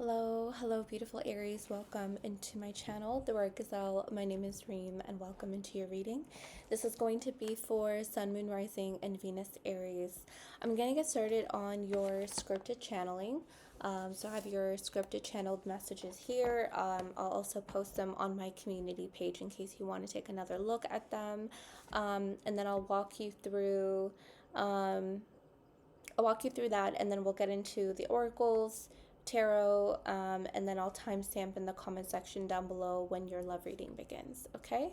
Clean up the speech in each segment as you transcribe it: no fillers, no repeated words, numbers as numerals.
Hello, beautiful Aries. Welcome into my channel, The Word Gazelle. My name is Reem, and welcome into your reading. This is going to be for Sun, Moon, Rising, and Venus Aries. I'm going to get started on your scripted channeling. So I have your scripted channeled messages here. I'll also post them on my community page in case you want to take another look at them. And then I'll walk you through. I'll walk you through that, and then we'll get into the oracles, tarot, and then I'll timestamp in the comment section down below when your love reading begins. Okay.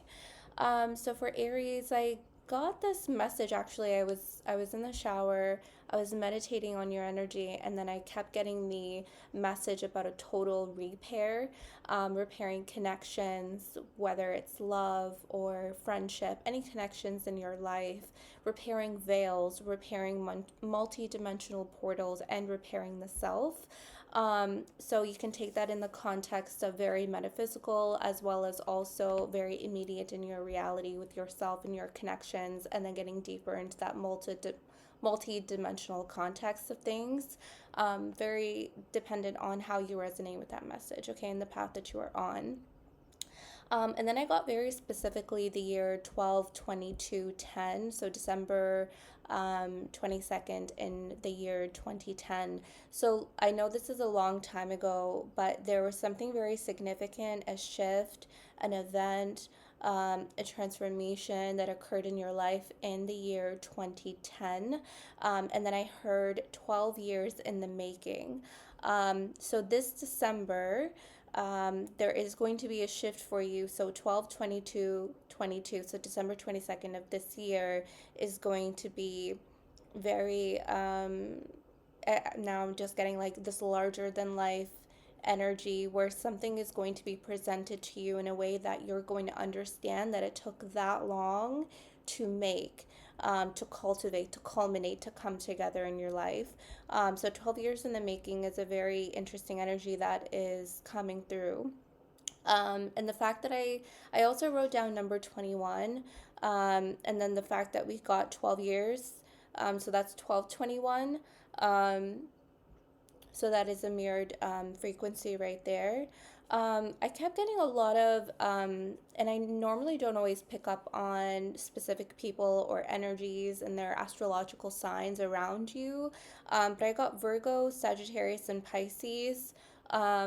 So for Aries, I got this message. Actually, I was in the shower. I was meditating on your energy, and then I kept getting the message about a total repair, repairing connections, whether it's love or friendship, any connections in your life, repairing veils, repairing multi-dimensional portals, and repairing the self. So you can take that in the context of very metaphysical as well as also very immediate in your reality with yourself and your connections, and then getting deeper into that multi-dimensional context of things. Very dependent on how you resonate with that message, okay, and the path that you are on. And then I got very specifically the year 12, 22, 10, so December 22nd in the year 2010. So I know this is a long time ago, but there was something very significant, a shift, an event, a transformation that occurred in your life in the year 2010. And then I heard 12 years in the making. So this December, there is going to be a shift for you. So 12, 22, 22. So December 22nd of this year is going to be very, now I'm just getting like this larger than life energy where something is going to be presented to you in a way that you're going to understand that it took that long to make, to cultivate, to culminate, to come together in your life. So 12 years in the making is a very interesting energy that is coming through. And the fact that I also wrote down number 21, and then the fact that we got 12 years, so that's 1221. So that is a mirrored frequency right there. I kept getting a lot of, and I normally don't always pick up on specific people or energies and their astrological signs around you, but I got Virgo, Sagittarius, and Pisces.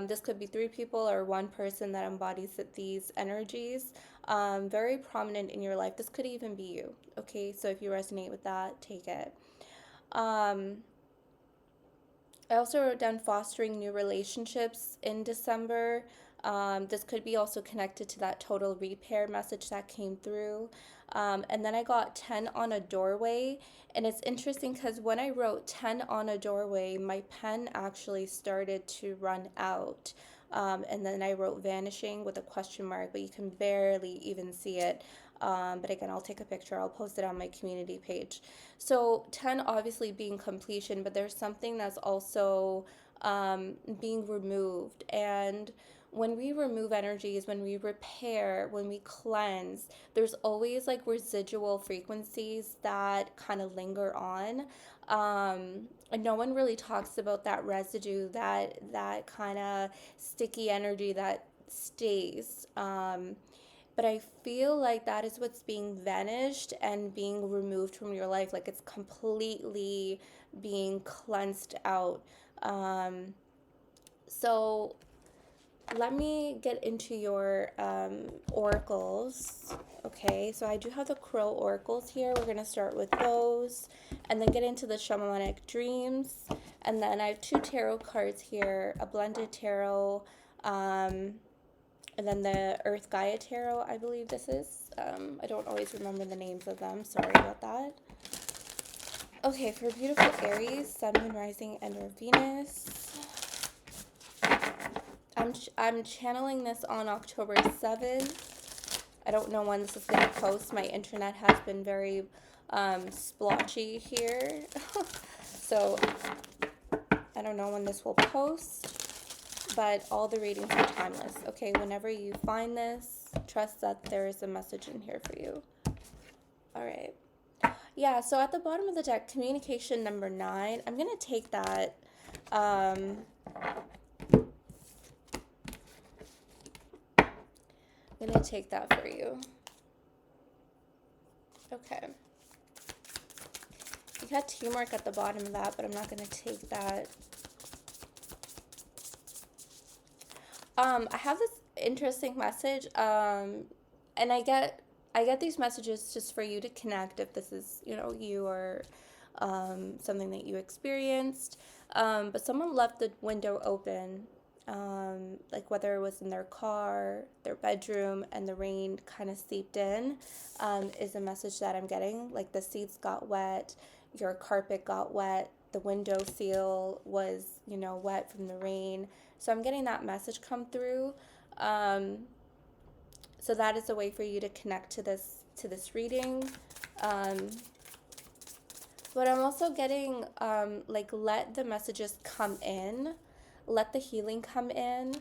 This could be three people or one person that embodies these energies. Very prominent in your life. This could even be you. Okay, so if you resonate with that, take it. I also wrote down fostering new relationships in December. This could be also connected to that total repair message that came through. And then I got 10 on a doorway. And it's interesting because when I wrote 10 on a doorway, my pen actually started to run out. And then I wrote vanishing with a question mark, but you can barely even see it. But again, I'll take a picture. I'll post it on my community page. So 10 obviously being completion, but there's something that's also being removed. And when we remove energies, when we repair, when we cleanse, there's always like residual frequencies that kind of linger on. And no one really talks about that residue, that kind of sticky energy that stays. But I feel like that is what's being vanished and being removed from your life. Like it's completely being cleansed out. So let me get into your oracles. Okay, so I do have the Crow oracles here. We're going to start with those and then get into the shamanic dreams. And then I have two tarot cards here, a blended tarot, and then the Earth Gaia Tarot, I believe this is. I don't always remember the names of them. Sorry about that. Okay, for beautiful Aries, Sun, Moon, Rising, and or Venus. I'm channeling this on October 7th. I don't know when this is going to post. My internet has been very splotchy here. So I don't know when this will post. But all the readings are timeless. Okay, whenever you find this, trust that there is a message in here for you. All right. Yeah, so at the bottom of the deck, communication number 9. I'm going to take that take that for you. Okay. You got teamwork at the bottom of that, but I'm not going to take that. I have this interesting message, and I get these messages just for you to connect if this is, you know, you or something that you experienced. But someone left the window open, like whether it was in their car, their bedroom, and the rain kind of seeped in, is a message that I'm getting. Like the seats got wet, your carpet got wet, the window seal was, you know, wet from the rain. So I'm getting that message come through. Um, so that is a way for you to connect to this reading. Um, but I'm also getting like let the messages come in, let the healing come in,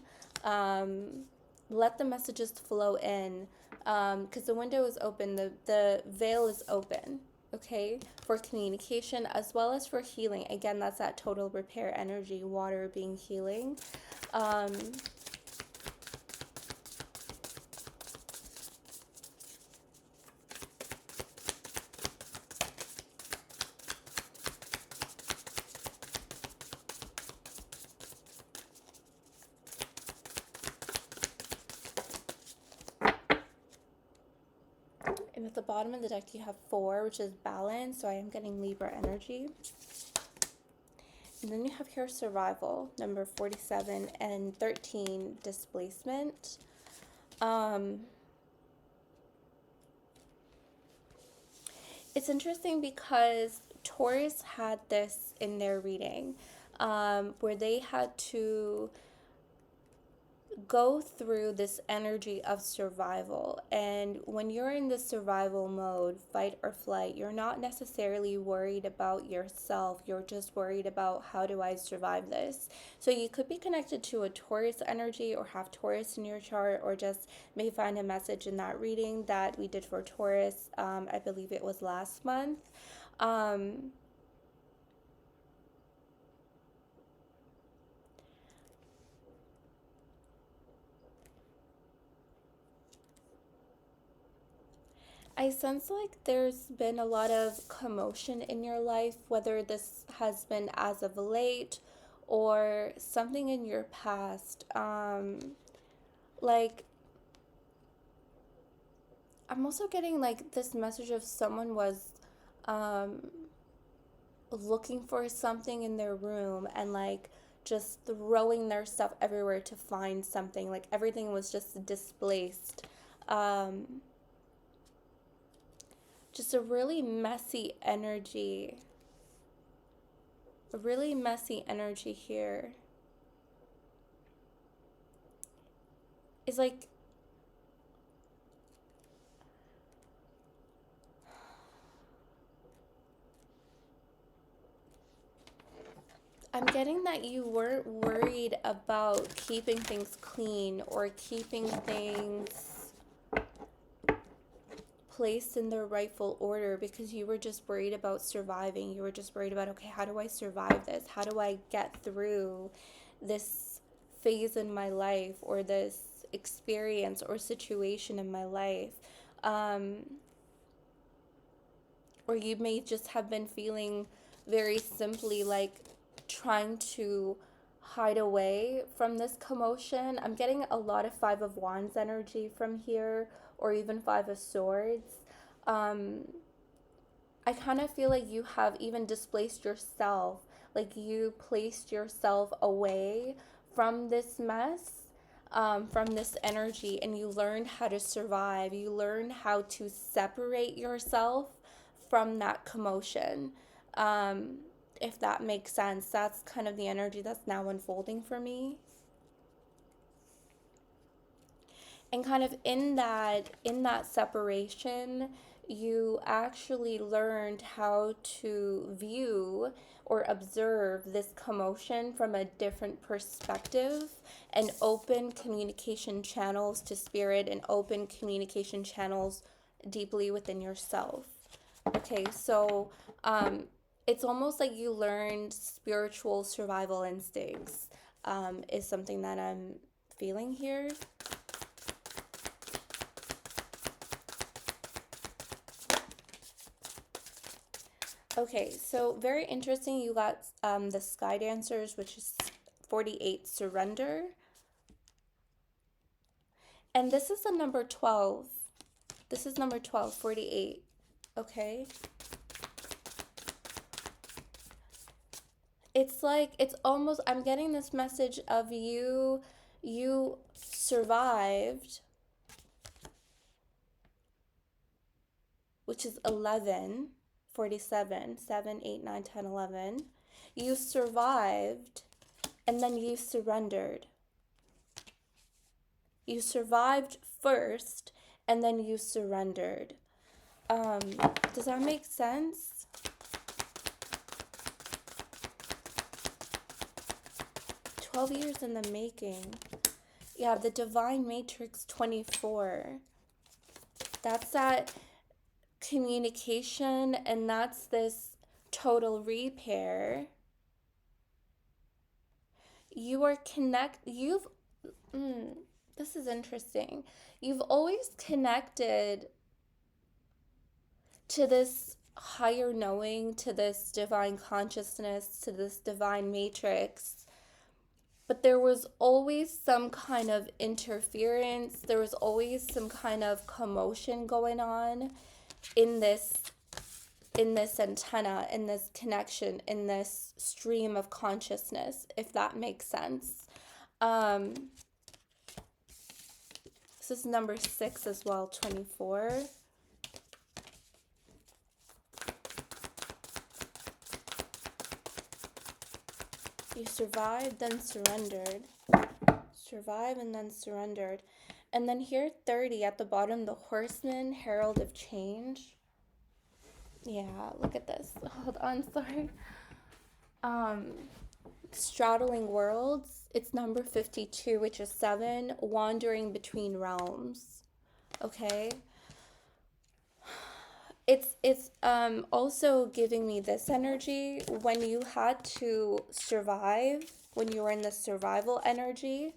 um, let the messages flow in, because the window is open, the veil is open. Okay, for communication as well as for healing. Again, that's that total repair energy, water being healing. Um, and at the bottom of the deck, you have 4, which is balance. So I am getting Libra energy. And then you have here survival, number 47, and 13, displacement. It's interesting because Taurus had this in their reading, where they had to go through this energy of survival. And when you're in the survival mode, fight or flight, you're not necessarily worried about yourself. You're just worried about, how do I survive this? So you could be connected to a Taurus energy or have Taurus in your chart, or just may find a message in that reading that we did for Taurus. I believe it was last month. I sense like there's been a lot of commotion in your life, whether this has been as of late or something in your past. Like, I'm also getting like this message of someone was um, looking for something in their room and like just throwing their stuff everywhere to find something. Like, everything was just displaced. Um, just a really messy energy. A really messy energy here. It's like, I'm getting that you weren't worried about keeping things clean or keeping things placed in their rightful order, because you were just worried about surviving. You were just worried about, okay, how do I survive this? How do I get through this phase in my life, or this experience or situation in my life? Um, or you may just have been feeling very simply like trying to hide away from this commotion. I'm getting a lot of 5 of Wands energy from here, or even 5 of Swords. Um, I kind of feel like you have even displaced yourself, like you placed yourself away from this mess, from this energy, and you learned how to survive. You learned how to separate yourself from that commotion. Um, if that makes sense, that's kind of the energy that's now unfolding for me. And kind of in that separation, you actually learned how to view or observe this commotion from a different perspective, and open communication channels to spirit, and open communication channels deeply within yourself. Okay, so it's almost like you learned spiritual survival instincts, is something that I'm feeling here. Okay, so very interesting. You got the Sky Dancers, which is 48, surrender. And this is the number 12. This is number 12, 48. Okay. It's like, it's almost, I'm getting this message of you survived, which is 11, 47, 7, 8, 9, 10, 11. You survived, and then you surrendered. You survived first, and then you surrendered. Does that make sense? "12 years in the making." Yeah, the Divine Matrix 24. That's that communication, and that's this total repair. You are this is interesting. You've always connected to this higher knowing, to this divine consciousness, to this divine matrix. But there was always some kind of interference. There was always some kind of commotion going on in this antenna, in this connection, in this stream of consciousness, if that makes sense. This is number 6 as well, 24. You survived, then surrendered. Survive and then surrendered. And then here, 30 at the bottom, the Horseman, Herald of Change. Yeah, look at this. Hold on, sorry. Straddling Worlds. It's number 52, which is 7, Wandering Between Realms. Okay. It's also giving me this energy when you had to survive, when you were in the survival energy.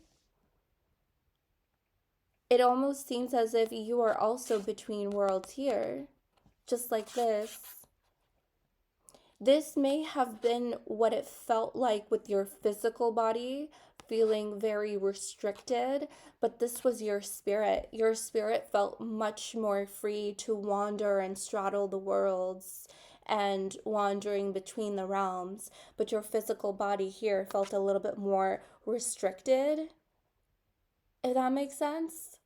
It almost seems as if you are also between worlds here, just like this. This may have been what it felt like with your physical body, feeling very restricted, but this was your spirit. Your spirit felt much more free to wander and straddle the worlds and wandering between the realms, but your physical body here felt a little bit more restricted, if that makes sense.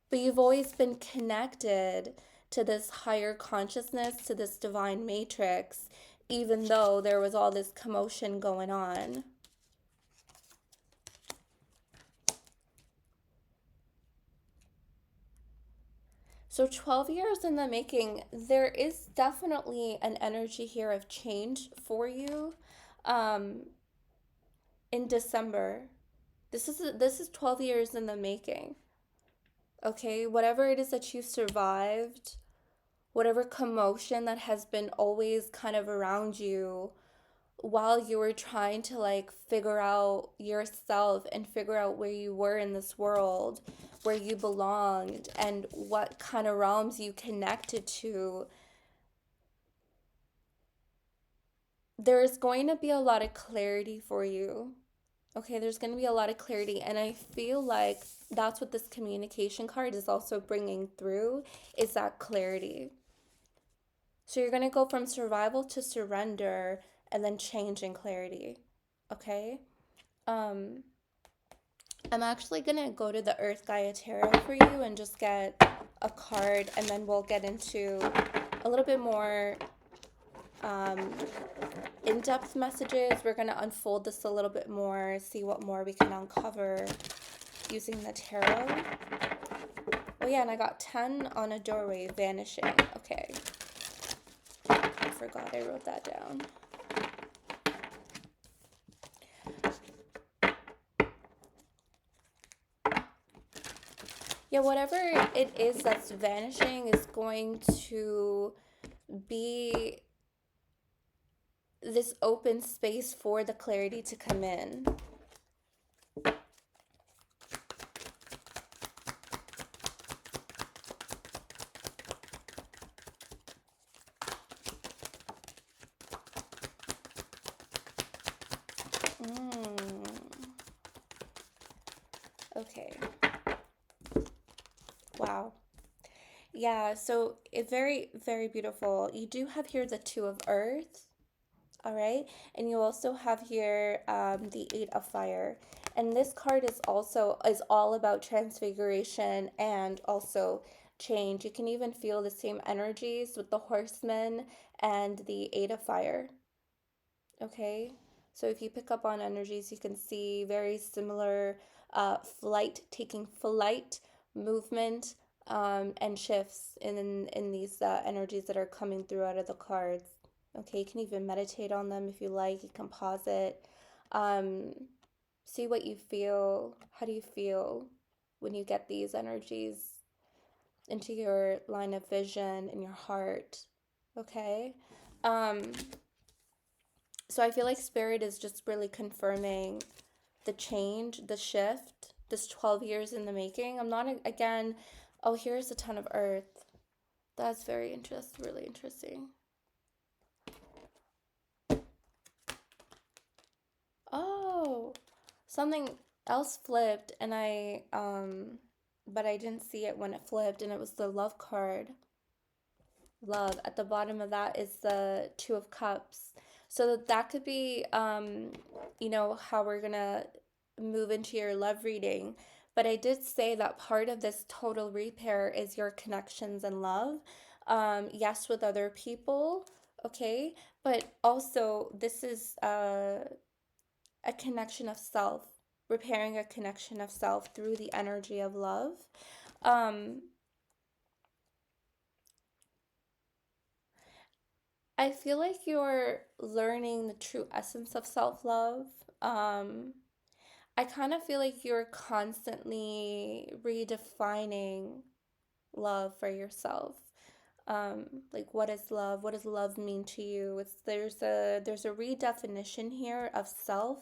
But you've always been connected to this higher consciousness, to this divine matrix, even though there was all this commotion going on. So 12 years in the making, there is definitely an energy here of change for you. In December, this is 12 years in the making. Okay, whatever it is that you survived, whatever commotion that has been always kind of around you while you were trying to like figure out yourself and figure out where you were in this world, where you belonged, and what kind of realms you connected to, there is going to be a lot of clarity for you. Okay, there's going to be a lot of clarity, and I feel like that's what this communication card is also bringing through, is that clarity. So you're going to go from survival to surrender and then change in clarity. Okay? Um I'm actually going to go to the Earth Gaia Tarot for you and just get a card, and then we'll get into a little bit more in-depth messages. We're going to unfold this a little bit more, see what more we can uncover using the tarot. Oh yeah, and I got 10 on a doorway, vanishing. Okay. I forgot I wrote that down. Yeah, whatever it is that's vanishing is going to be this open space for the clarity to come in. Mm. Okay. Wow. Yeah, so it very, very beautiful. You do have here the Two of Earth, all right? And you also have here the Eight of Fire. And this card is all about transfiguration and also change. You can even feel the same energies with the Horseman and the Eight of Fire. Okay, so if you pick up on energies, you can see very similar taking flight, movement, and shifts in these energies that are coming through out of the cards. Okay, you can even meditate on them if you like. You can pause it. Um, See what you feel. How do you feel when you get these energies into your line of vision in your heart? Okay. Um, so I feel like Spirit is just really confirming the change, the shift, this 12 years in the making. I'm not, again, oh, here's a ton of earth. That's really interesting. Oh, something else flipped but I didn't see it when it flipped, and it was the love card. Love. At the bottom of that is the Two of Cups. So that could be, how we're gonna move into your love reading. But I did say that part of this total repair is your connections and love. Yes, with other people, okay? But also, this is a connection of self, repairing a connection of self through the energy of love. Um, I feel like you're learning the true essence of self-love. Um, I kind of feel like you're constantly redefining love for yourself. Like what is love? What does love mean to you? There's a redefinition here of self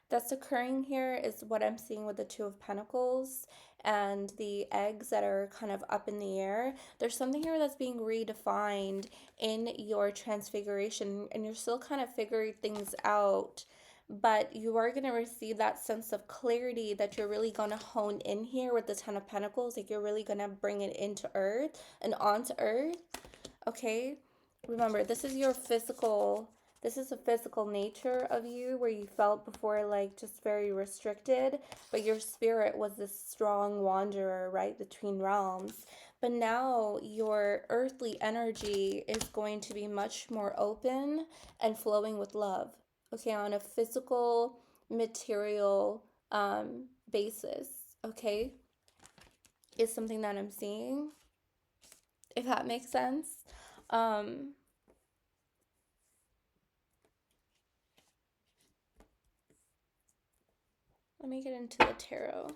that's occurring here is what I'm seeing with the Two of Pentacles and the eggs that are kind of up in the air. There's something here that's being redefined in your transfiguration, and you're still kind of figuring things out, but you are going to receive that sense of clarity that you're really going to hone in here with the Ten of Pentacles. Like you're really going to bring it into earth and onto earth. Okay, remember, this is a physical nature of you where you felt before like just very restricted, but your spirit was this strong wanderer, right, between realms. But now your earthly energy is going to be much more open and flowing with love, okay, on a physical, material basis, okay, is something that I'm seeing, if that makes sense. Um, Let me get into the tarot.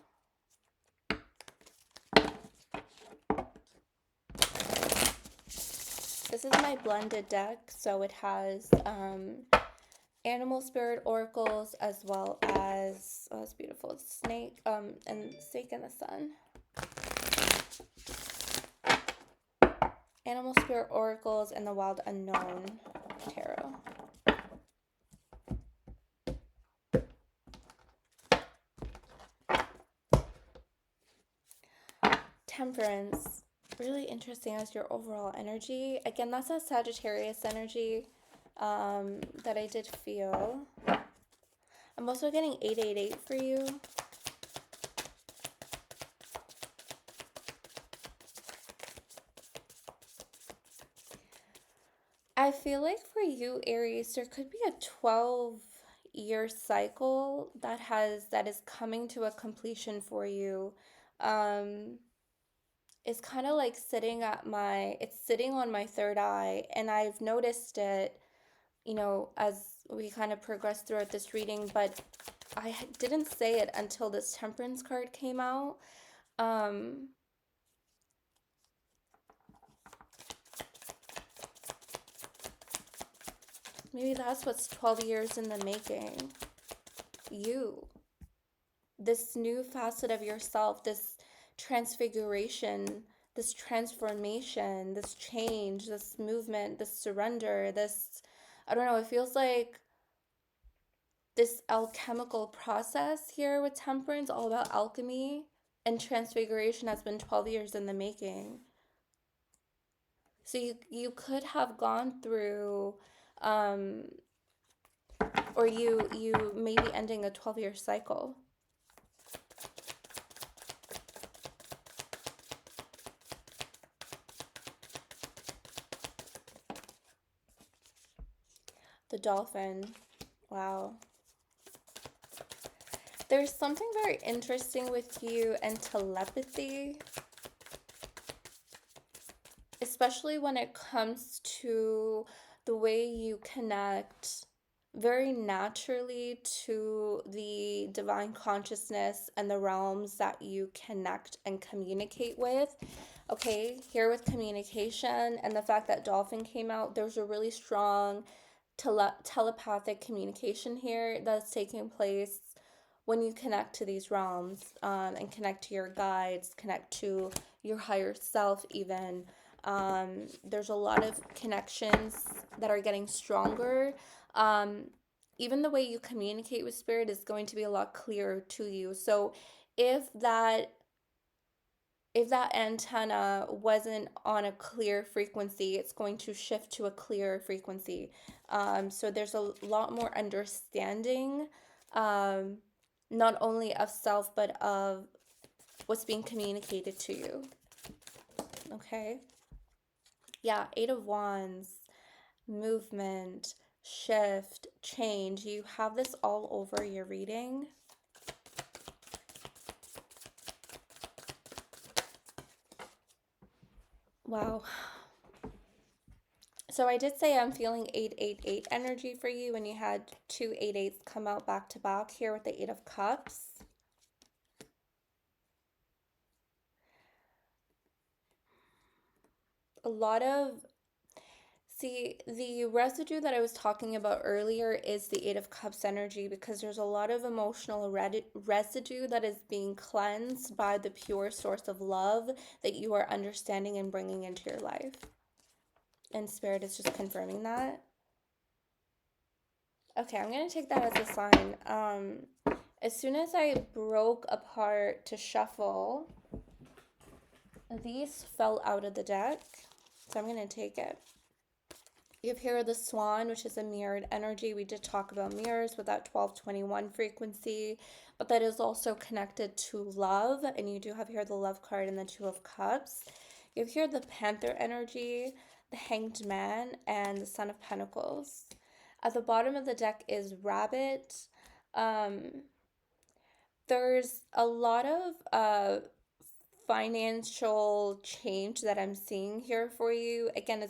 This is my blended deck, so it has animal spirit oracles as well as, oh, it's beautiful, snake and snake in the sun. Animal spirit oracles and the wild unknown tarot. Temperance, really interesting as your overall energy. Again, that's a Sagittarius energy that I did feel. I'm also getting 888 for you. I feel like for you, Aries, there could be a 12-year cycle that is coming to a completion for you. Um, it's kind of like it's sitting on my third eye, and I've noticed it, as we kind of progress throughout this reading, but didn't say it until this Temperance card came out. Um, Maybe that's what's 12 years in the making. You. This new facet of yourself, this transfiguration, this transformation, this change, this movement, this surrender, I don't know, it feels like this alchemical process here with temperance, all about alchemy and transfiguration, has been 12 years in the making. So you could have gone through, um, or you may be ending a 12-year cycle. The dolphin. Wow. There's something very interesting with you and telepathy, especially when it comes to the way you connect very naturally to the divine consciousness and the realms that you connect and communicate with. Okay, here with communication and the fact that dolphin came out, there's a really strong telepathic communication here that's taking place when you connect to these realms, and connect to your guides, connect to your higher self, even. There's a lot of connections that are getting stronger. Um, Even the way you communicate with spirit is going to be a lot clearer to you. So if that if that antenna wasn't on a clear frequency, it's going to shift to a clearer frequency. So there's a lot more understanding, um, not only of self, but of what's being communicated to you. Okay. Yeah, Eight of Wands, movement, shift, change. You have this all over your reading. Wow. So I did say I'm feeling 888 energy for you when you had two 8/8s come out back to back here with the Eight of Cups. A lot of, see, the residue that I was talking about earlier is the Eight of Cups energy, because there's a lot of emotional residue that is being cleansed by the pure source of love that you are understanding and bringing into your life. And Spirit is just confirming that. Okay, I'm going to take that as a sign. As soon as I broke apart to shuffle, these fell out of the deck. So I'm going to take it. You have here the Swan, which is a mirrored energy. We did talk about mirrors with that 1221 frequency, but that is also connected to love. And you do have here the Love card and the Two of Cups. You have here the Panther energy, the Hanged Man, and the Son of Pentacles. At the bottom of the deck is Rabbit. There's a lot of financial change that I'm seeing here for you. Again,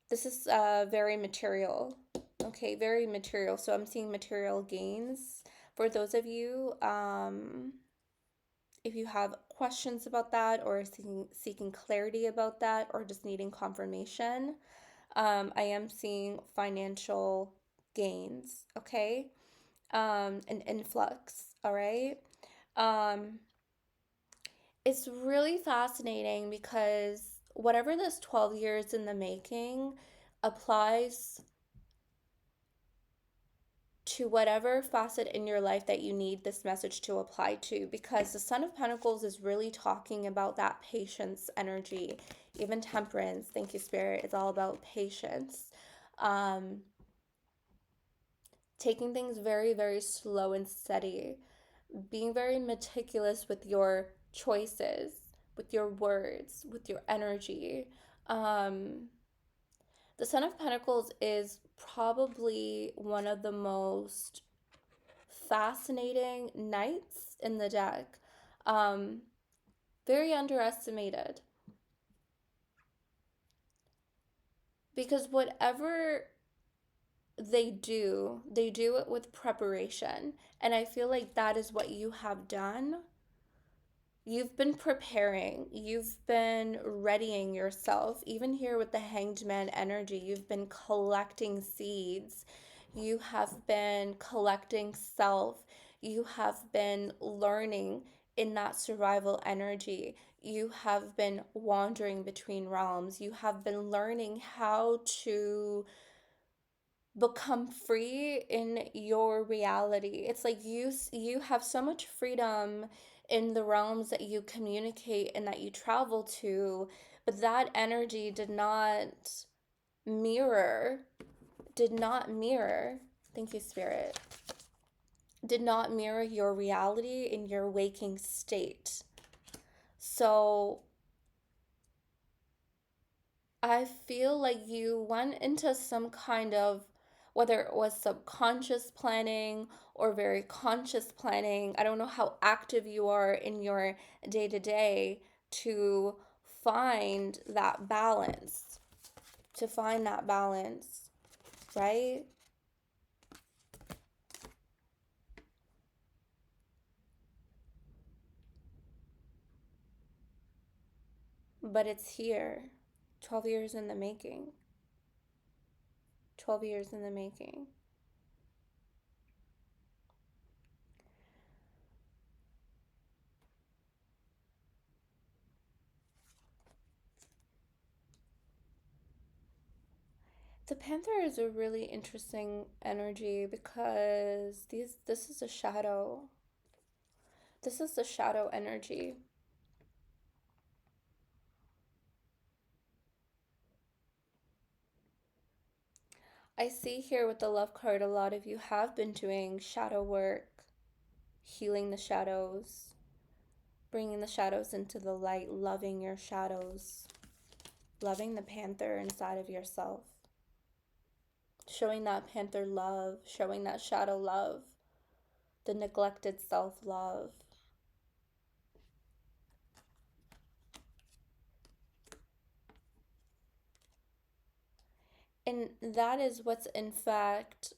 this is very material. Okay, very material. So I'm seeing material gains. For those of you, if you have questions about that, or seeking clarity about that, or just needing confirmation, I am seeing financial gains, okay? An influx, all right? Um, it's really fascinating because whatever this 12 years in the making applies to whatever facet in your life that you need this message to apply to, because the Son of Pentacles is really talking about that patience energy, even temperance. Thank you, Spirit. It's all about patience. Um, Taking things very, very slow and steady, being very meticulous with your choices, with your words, with your energy. Um, the Son of Pentacles is probably one of the most fascinating knights in the deck. Um, Very underestimated. Because whatever they do it with preparation. And I feel like that is what you have done. You've been preparing, you've been readying yourself. Even here with the Hanged Man energy, you've been collecting seeds, you have been collecting self, you have been learning in that survival energy, you have been wandering between realms, you have been learning how to become free in your reality. It's like you have so much freedom in the realms that you communicate and that you travel to, but that energy mirror did not mirror, thank you, Spirit, did not mirror your reality in your waking state. So I feel like you went into some kind of, whether it was subconscious planning or very conscious planning, I don't know how active you are in your day to day to find that balance, to find that balance, right? But it's here, 12 years in the making, 12 years in the making. The panther is a really interesting energy because this is a shadow. This is the shadow energy. I see here with the love card, a lot of you have been doing shadow work, healing the shadows, bringing the shadows into the light, loving your shadows, loving the panther inside of yourself, showing that panther love, showing that shadow love, the neglected self love. And that is what's in fact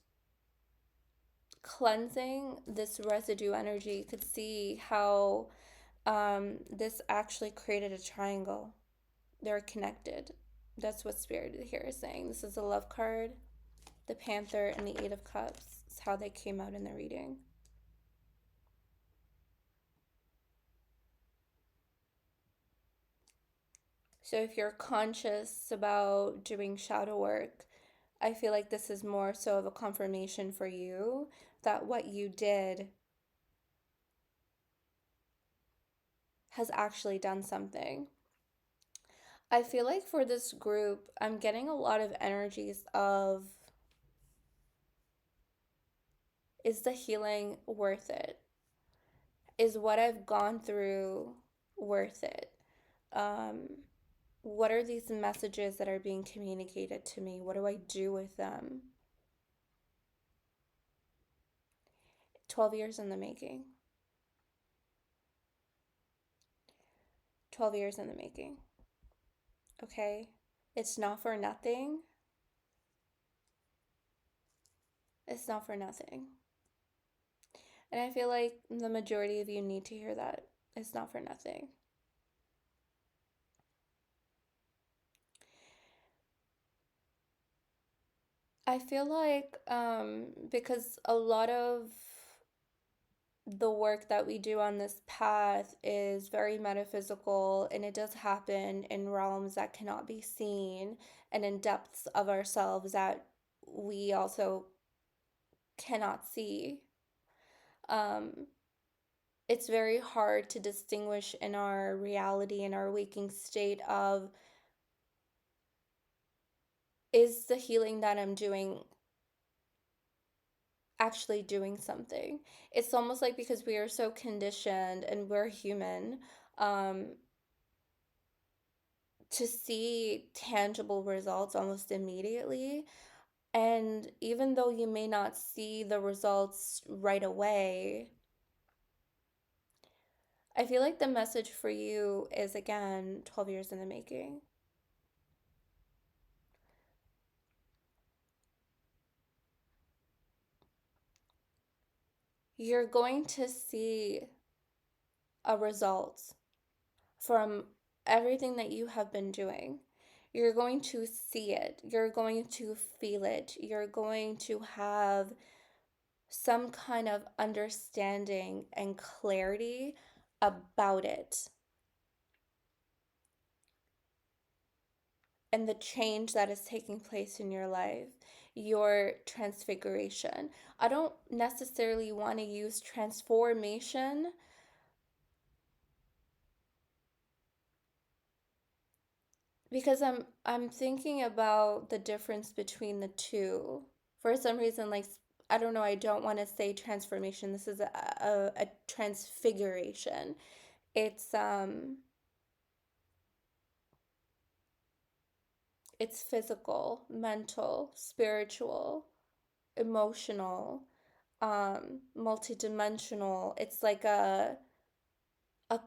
cleansing this residue energy. You could see how this actually created a triangle. They're connected. That's what Spirit here is saying. This is the love card, the Panther, and the Eight of Cups. It's how they came out in the reading. So if you're conscious about doing shadow work, I feel like this is more so of a confirmation for you that what you did has actually done something. I feel like for this group, I'm getting a lot of energies of, is the healing worth it? Is what I've gone through worth it? Um, what are these messages that are being communicated to me? What do I do with them? 12 years in the making. 12 years in the making. Okay? It's not for nothing. It's not for nothing. And I feel like the majority of you need to hear that. It's not for nothing. I feel like because a lot of the work that we do on this path is very metaphysical, and it does happen in realms that cannot be seen and in depths of ourselves that we also cannot see. Um, it's very hard to distinguish in our reality, in our waking state of, is the healing that I'm doing actually doing something? It's almost like because we are so conditioned and we're human, um, to see tangible results almost immediately. And even though you may not see the results right away, I feel like the message for you is again 12 years in the making. You're going to see a result from everything that you have been doing. You're going to see it. You're going to feel it. You're going to have some kind of understanding and clarity about it and the change that is taking place in your life. your transfiguration. I don't necessarily want to use transformation because I'm thinking about the difference between the two. For some reason, like I don't know, I don't want to say transformation. This is a transfiguration. It's it's physical, mental, spiritual, emotional, multidimensional. It's like a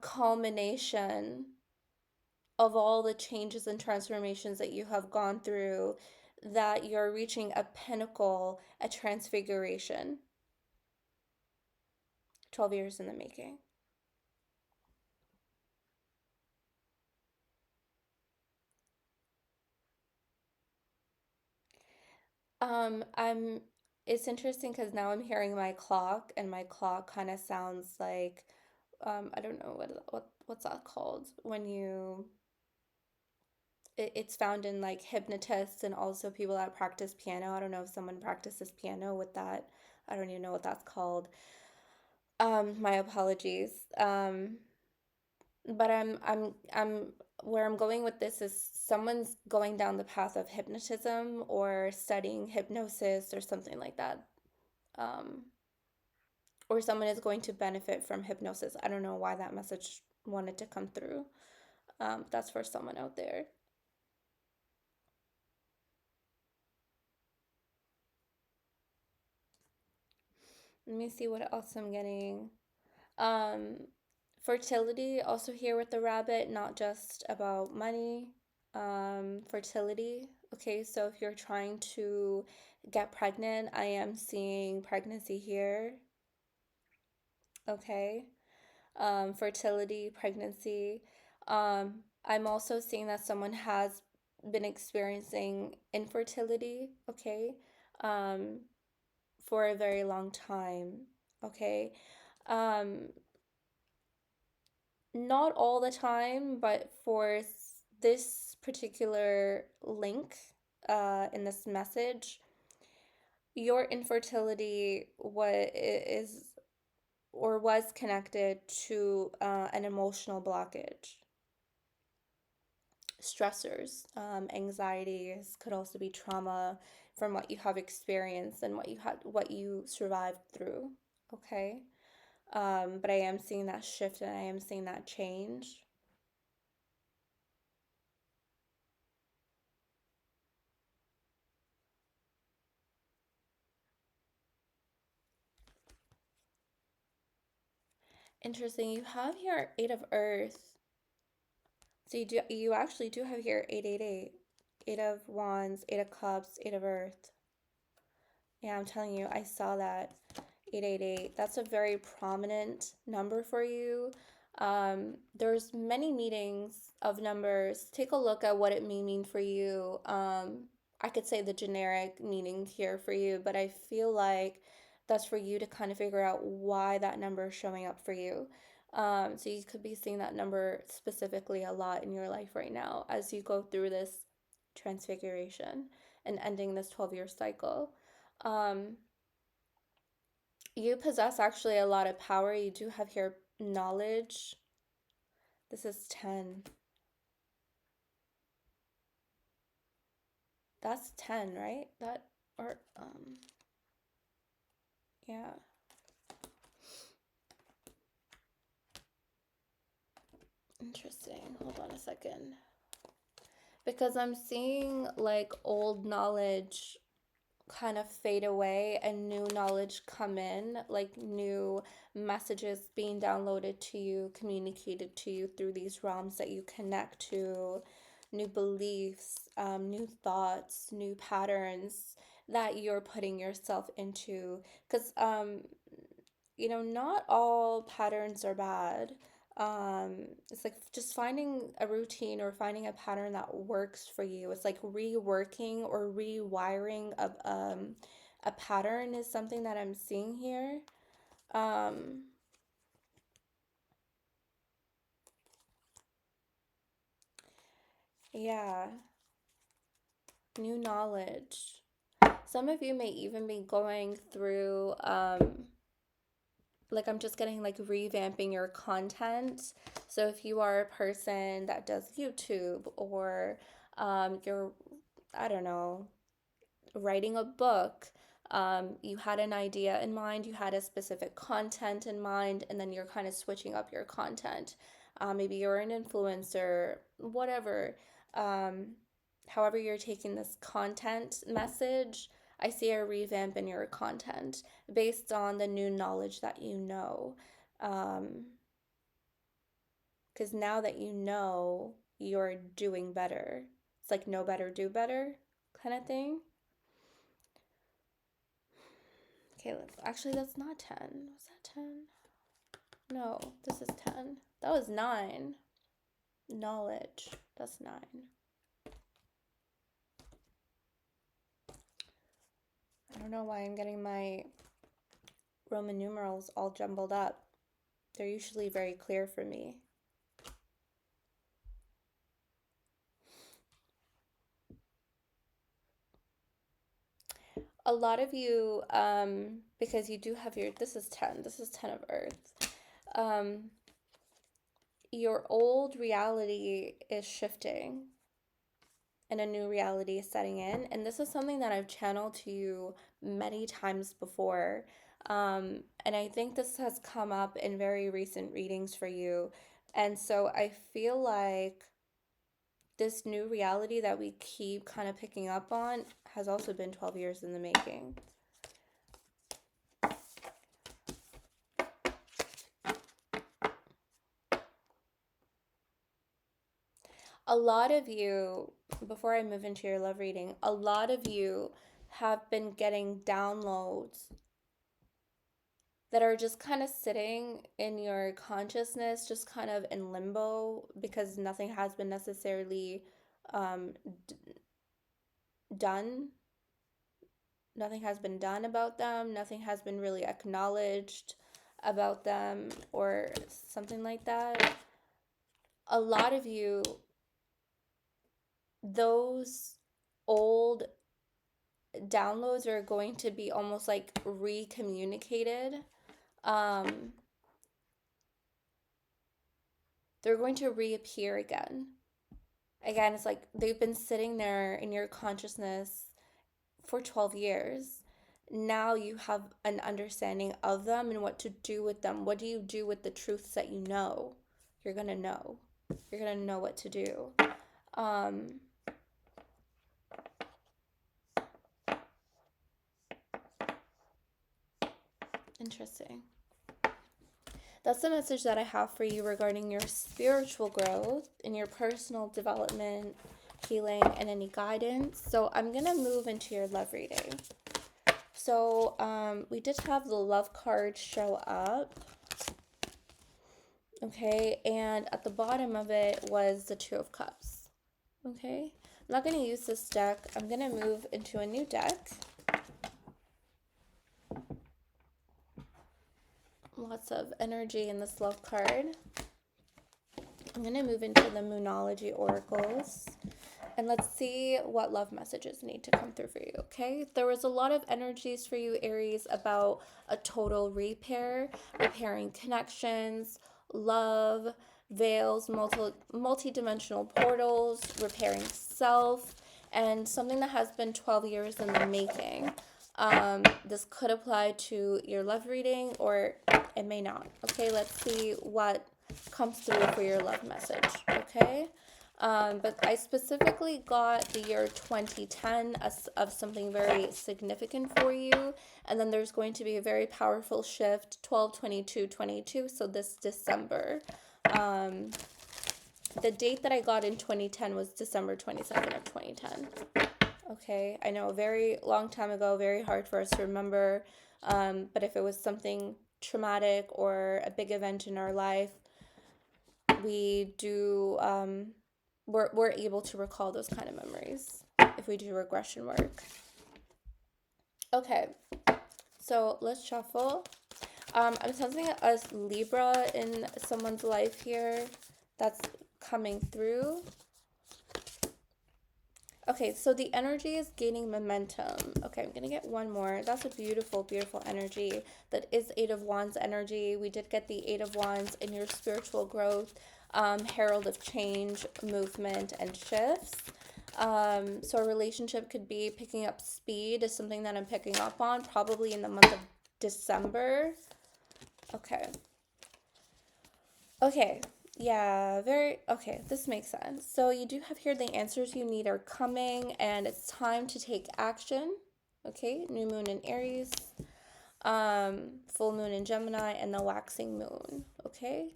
culmination of all the changes and transformations that you have gone through, that you're reaching a pinnacle, a transfiguration. 12 years in the making. I'm it's interesting because now I'm hearing my clock, and my clock kind of sounds like I don't know what's that called when you it's found in like hypnotists and also people that practice piano. I don't know if someone practices piano with that. I don't even know what that's called. My apologies. But I'm where I'm going with this is someone's going down the path of hypnotism or studying hypnosis or something like that. Um, or someone is going to benefit from hypnosis. I don't know why that message wanted to come through. That's for someone out there. Let me see what else I'm getting. Um, Fertility also here with the rabbit, not just about money. Fertility. Okay, so if you're trying to get pregnant, I am seeing pregnancy here. Okay. Fertility, pregnancy. I'm also seeing that someone has been experiencing infertility, okay, um, for a very long time, okay. Um, Not all the time, but for this particular link in this message, your infertility is or was connected to an emotional blockage, stressors, anxieties, could also be trauma from what you have experienced and what you survived through. Okay. But I am seeing that shift and I am seeing that change. Interesting. You have here Eight of Earth. So you actually do have here 888. Eight of Wands, Eight of Cups, Eight of Earth. Yeah, I'm telling you, I saw that 888. That's a very prominent number for you. There's many meanings of numbers. Take a look at what it may mean for you. I could say the generic meaning here for you, but I feel like that's for you to kind of figure out why that number is showing up for you. So you could be seeing that number specifically a lot in your life right now as you go through this transfiguration and ending this 12-year cycle. Um, you possess actually a lot of power. You do have here knowledge. This is 10. That's 10, right? That or yeah. Interesting. Hold on a second. Because I'm seeing like old knowledge kind of fade away and new knowledge come in, like new messages being downloaded to you, communicated to you through these realms that you connect to, new beliefs, new thoughts, new patterns that you're putting yourself into. Because, not all patterns are bad. It's like just finding a routine or finding a pattern that works for you. It's like reworking or rewiring of a pattern is something that I'm seeing here. Um, yeah, new knowledge. Some of you may even be going through, like I'm just getting like revamping your content. So if you are a person that does YouTube or you're, I don't know, writing a book, you had an idea in mind, you had a specific content in mind, and then you're kind of switching up your content. Maybe you're an influencer, whatever. Um, However, you're taking this content message, I see a revamp in your content based on the new knowledge that you know. Because now that you know, you're doing better. It's like know better, do better kind of thing. Okay, actually, that's not 10. Was that 10? No, this is 10. That was 9. Knowledge. That's 9. I don't know why I'm getting my Roman numerals all jumbled up. They're usually very clear for me. A lot of you, because you do have this is 10. This is 10 of Earth. Your old reality is shifting and a new reality is setting in. And this is something that I've channeled to you many times before. And I think this has come up in very recent readings for you. And so I feel like this new reality that we keep kind of picking up on has also been 12 years in the making. A lot of you, before I move into your love reading, a lot of you have been getting downloads that are just kind of sitting in your consciousness, just kind of in limbo because nothing has been necessarily um, done. Nothing has been done about them. Nothing has been really acknowledged about them or something like that. A lot of you, those old downloads are going to be almost like recommunicated. They're going to reappear again. Again, it's like they've been sitting there in your consciousness for 12 years. Now you have an understanding of them and what to do with them. What do you do with the truths that you know? You're going to know. You're going to know what to do. Interesting. That's the message that I have for you regarding your spiritual growth and your personal development, healing, and any guidance. So I'm going to move into your love reading. So we did have the love card show up. Okay, and at the bottom of it was the Two of Cups. Okay, I'm not going to use this deck. I'm going to move into a new deck. Lots of energy in this love card. I'm going to move into the Moonology Oracles. And let's see what love messages need to come through for you, okay? There was a lot of energies for you, Aries, about a total repair, repairing connections, love, veils, multi-dimensional portals, repairing self, and something that has been 12 years in the making. This could apply to your love reading or it may not, okay? Let's see what comes through for your love message, okay? But I specifically got the year 2010 of something very significant for you. And then there's going to be a very powerful shift, 12/22/22, so this December. The date that I got in 2010 was December 22nd of 2010. Okay, I know, a very long time ago, very hard for us to remember. But if it was something traumatic or a big event in our life, we do... we're able to recall those kind of memories if we do regression work. Okay, so let's shuffle. I'm sensing a Libra in someone's life here that's coming through. Okay, so the energy is gaining momentum. Okay, I'm gonna get one more. That's a beautiful, beautiful energy. That is Eight of Wands energy. We did get the Eight of Wands in your spiritual growth, herald of change, movement, and shifts. So a relationship could be picking up speed is something that I'm picking up on, probably in the month of December. Okay. Okay, yeah, very okay. This makes sense. So you do have here the answers you need are coming, and it's time to take action. Okay, new moon in Aries, full moon in Gemini, and the waxing moon. Okay,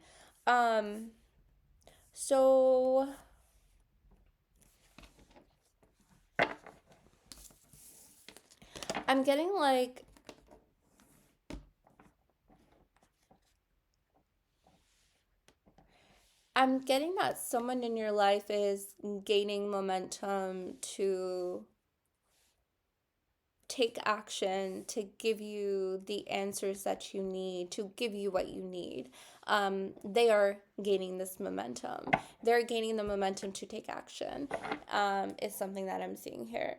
um, so I'm getting like I'm getting that someone in your life is gaining momentum to take action to give you the answers that you need, to give you what you need. They are gaining this momentum. They're gaining the momentum to take action, is something that I'm seeing here.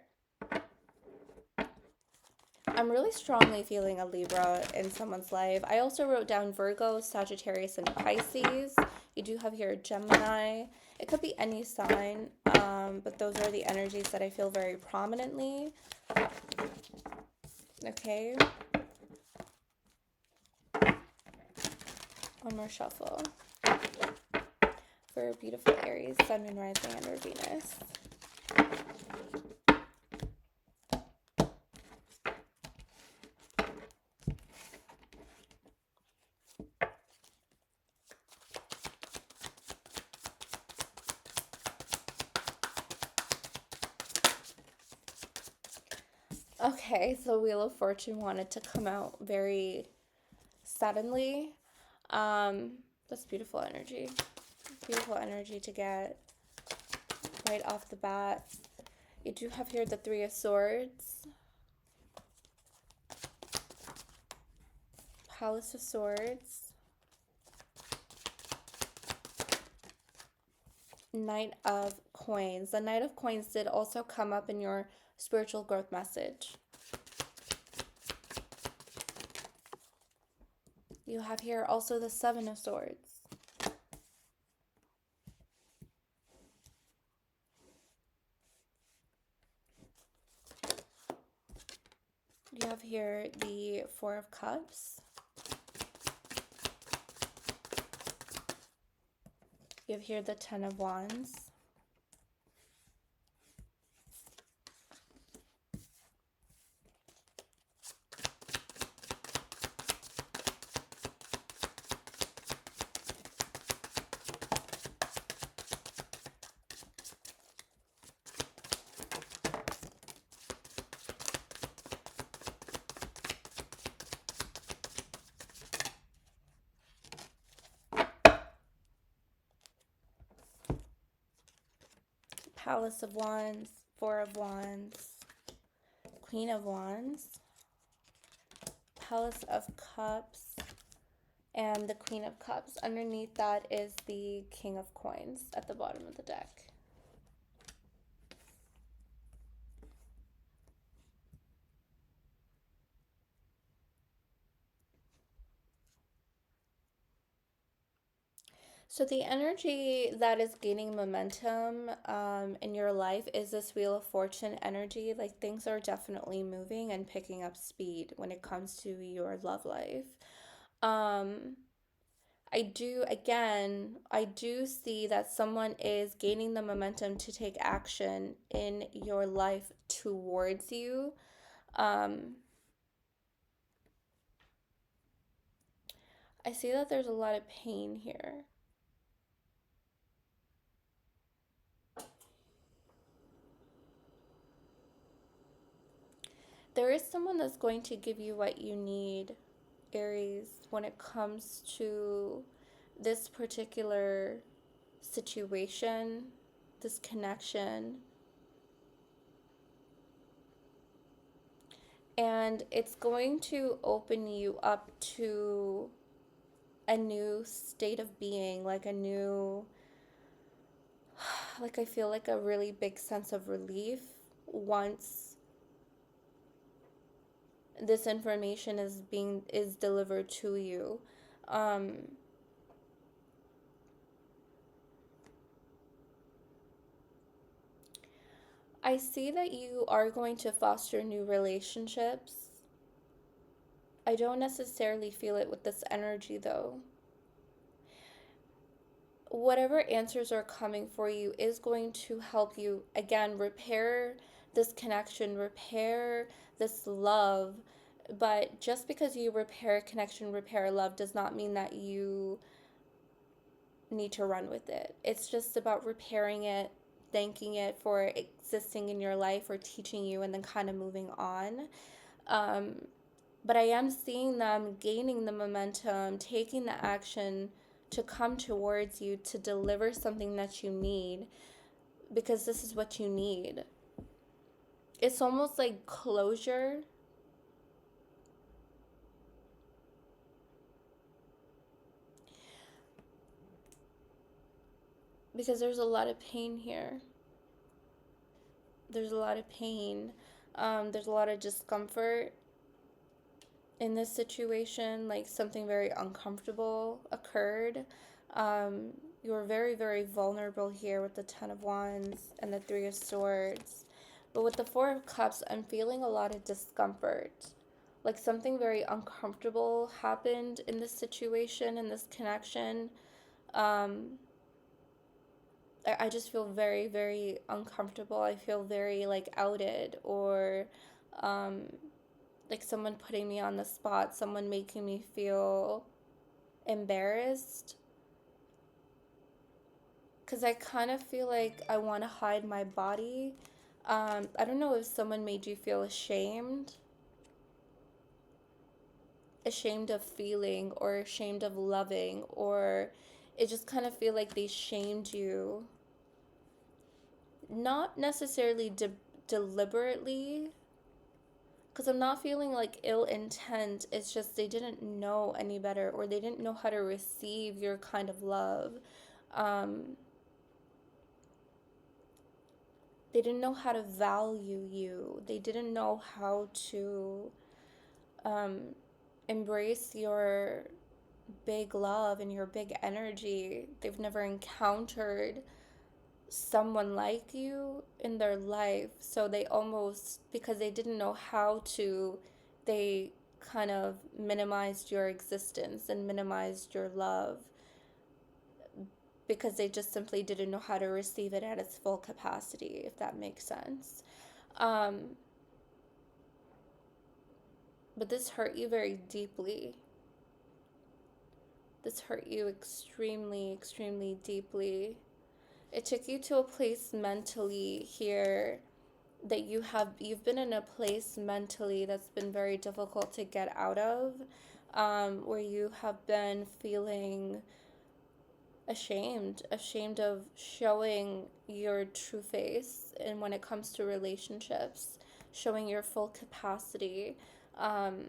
I'm really strongly feeling a Libra in someone's life. I also wrote down Virgo, Sagittarius, and Pisces. You do have here Gemini. It could be any sign, but those are the energies that I feel very prominently. Okay. One more shuffle for beautiful Aries, Sun, Moon, Rising, and or Venus. Okay, so Wheel of Fortune wanted to come out very suddenly. That's beautiful energy. Beautiful energy to get right off the bat. You do have here the Three of Swords, Palace of Swords, Knight of Coins. The Knight of Coins did also come up in your spiritual growth message. You have here also the Seven of Swords. You have here the Four of Cups. You have here the Ten of Wands. Palace of Wands, Four of Wands, Queen of Wands, Palace of Cups, and the Queen of Cups. Underneath that is the King of Coins at the bottom of the deck. So the energy that is gaining momentum in your life is this Wheel of Fortune energy. Like things are definitely moving and picking up speed when it comes to your love life. Um, I do see that someone is gaining the momentum to take action in your life towards you. Um, I see that there's a lot of pain here. There is someone that's going to give you what you need, Aries, when it comes to this particular situation, this connection. And it's going to open you up to a new state of being, like a new like I feel like a really big sense of relief once this information is delivered to you. Um, I see that you are going to foster new relationships. I don't necessarily feel it with this energy though. Whatever answers are coming for you is going to help you, again, repair this connection, repair this love. But just because you repair connection, repair love, does not mean that you need to run with it. It's just about repairing it, thanking it for existing in your life or teaching you, and then kind of moving on. Um, but I am seeing them gaining the momentum, taking the action to come towards you to deliver something that you need, because this is what you need. It's almost like closure, because there's a lot of pain here. There's a lot of pain. There's a lot of discomfort in this situation, like something very uncomfortable occurred. Um, you were very, very vulnerable here with the Ten of Wands and the Three of Swords. But with the Four of Cups, I'm feeling a lot of discomfort. Like something very uncomfortable happened in this situation, in this connection. Um, I just feel very, very uncomfortable. I feel very like outed, or um, like someone putting me on the spot, someone making me feel embarrassed. Because I kind of feel like I want to hide my body. I don't know if someone made you feel ashamed of feeling, or ashamed of loving, or it just kind of feel like they shamed you. Not necessarily deliberately, because I'm not feeling like ill intent. It's just they didn't know any better, or they didn't know how to receive your kind of love. Um, they didn't know how to value you. They didn't know how to um, embrace your big love and your big energy. They've never encountered someone like you in their life. So they almost, because they didn't know how to, they kind of minimized your existence and minimized your love, because they just simply didn't know how to receive it at its full capacity, if that makes sense. Um, but this hurt you very deeply. This hurt you extremely, extremely deeply. It took you to a place mentally here that you've been in a place mentally that's been very difficult to get out of, where you have been feeling ashamed of showing your true face, and when it comes to relationships, showing your full capacity. um,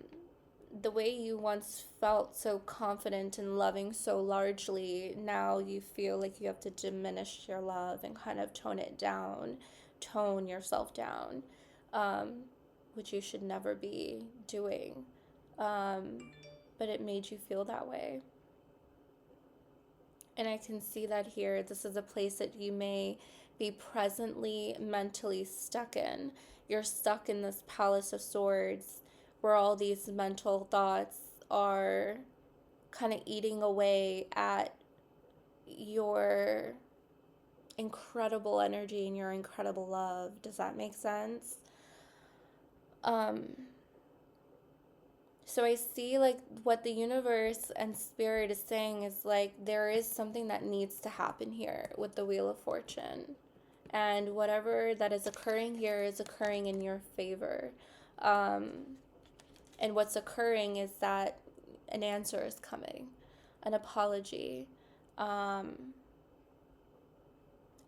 the way you once felt so confident and loving so largely, now you feel like you have to diminish your love and kind of tone yourself down, um, which you should never be doing. Um, but it made you feel that way. And I can see that here. This is a place that you may be presently mentally stuck in. You're stuck in this Palace of Swords, where all these mental thoughts are kind of eating away at your incredible energy and your incredible love. Does that make sense? Um, so I see like what the universe and spirit is saying is like there is something that needs to happen here with the Wheel of Fortune. And whatever that is occurring here is occurring in your favor. Um, and what's occurring is that an answer is coming, an apology. Um,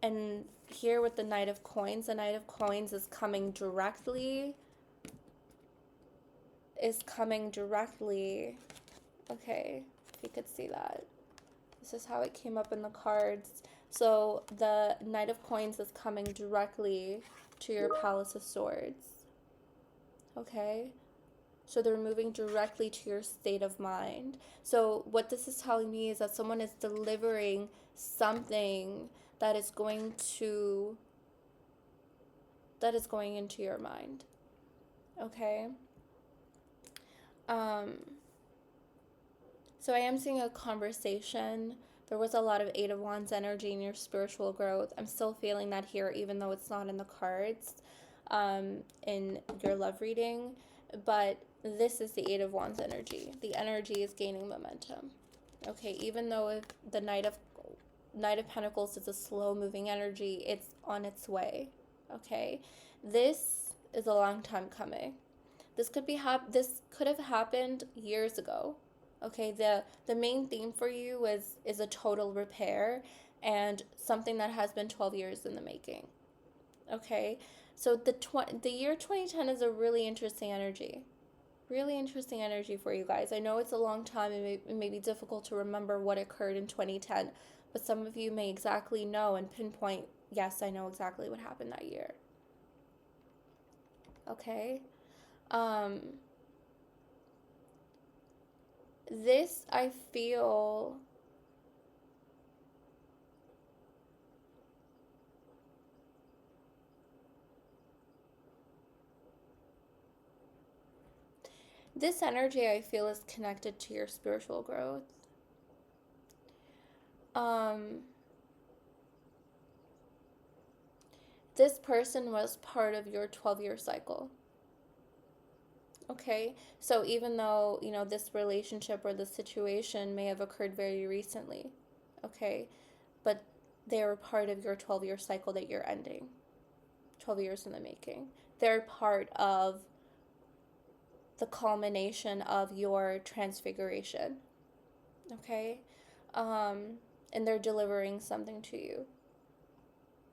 and here with the Knight of Coins is coming directly. Okay, if you could see that. This is how it came up in the cards. So the Knight of Coins is coming directly to your Palace of Swords. Okay? So they're moving directly to your state of mind. So what this is telling me is that someone is delivering something that is going to into your mind. Okay? Um so I am seeing a conversation. There was a lot of Eight of Wands energy in your spiritual growth. I'm still feeling that here, even though it's not in the cards, in your love reading. But this is the Eight of Wands energy. The energy is gaining momentum. Okay, even though if the Knight of Pentacles is a slow moving energy, it's on its way. Okay, this is a long time coming. This could have happened years ago. Okay, the main theme for you is a total repair and something that has been 12 years in the making. Okay, so the year 2010 is a really interesting energy. Really interesting energy for you guys. I know it's a long time and it may be difficult to remember what occurred in 2010, but some of you may exactly know and pinpoint, yes, I know exactly what happened that year. Okay? Um, this, I feel, this energy I feel is connected to your spiritual growth. Um, this person was part of your 12-year cycle. Okay, so even though, this relationship or this situation may have occurred very recently, okay, but they're part of your 12-year cycle that you're ending, 12 years in the making. They're part of the culmination of your transfiguration, okay? And they're delivering something to you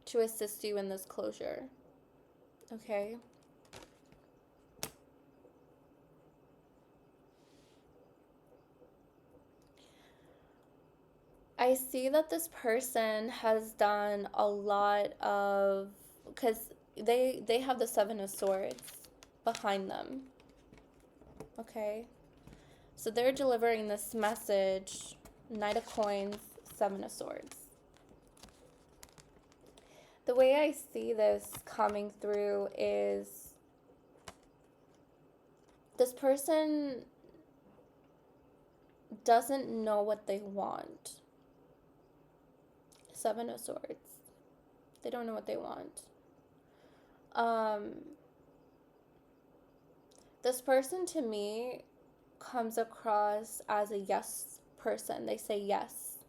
to assist you in this closure, okay? I see that this person has done a lot of, because they have the Seven of Swords behind them. Okay, so they're delivering this message. Knight of Coins, Seven of Swords. The way I see this coming through is this person doesn't know what they want. Seven of Swords. They don't know what they want. This person to me comes across as a yes person. They say yes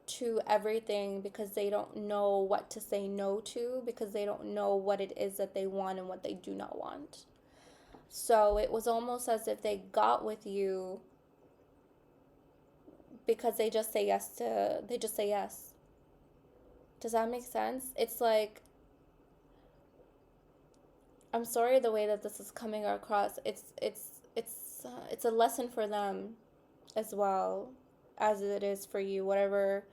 to everything because they don't know what to say no to, because they don't know what it is that they want and what they do not want. So it was almost as if they got with you because they just say yes. Does that make sense? It's like, I'm sorry the way that this is coming across. It's a lesson for them as well as it is for you. Whatever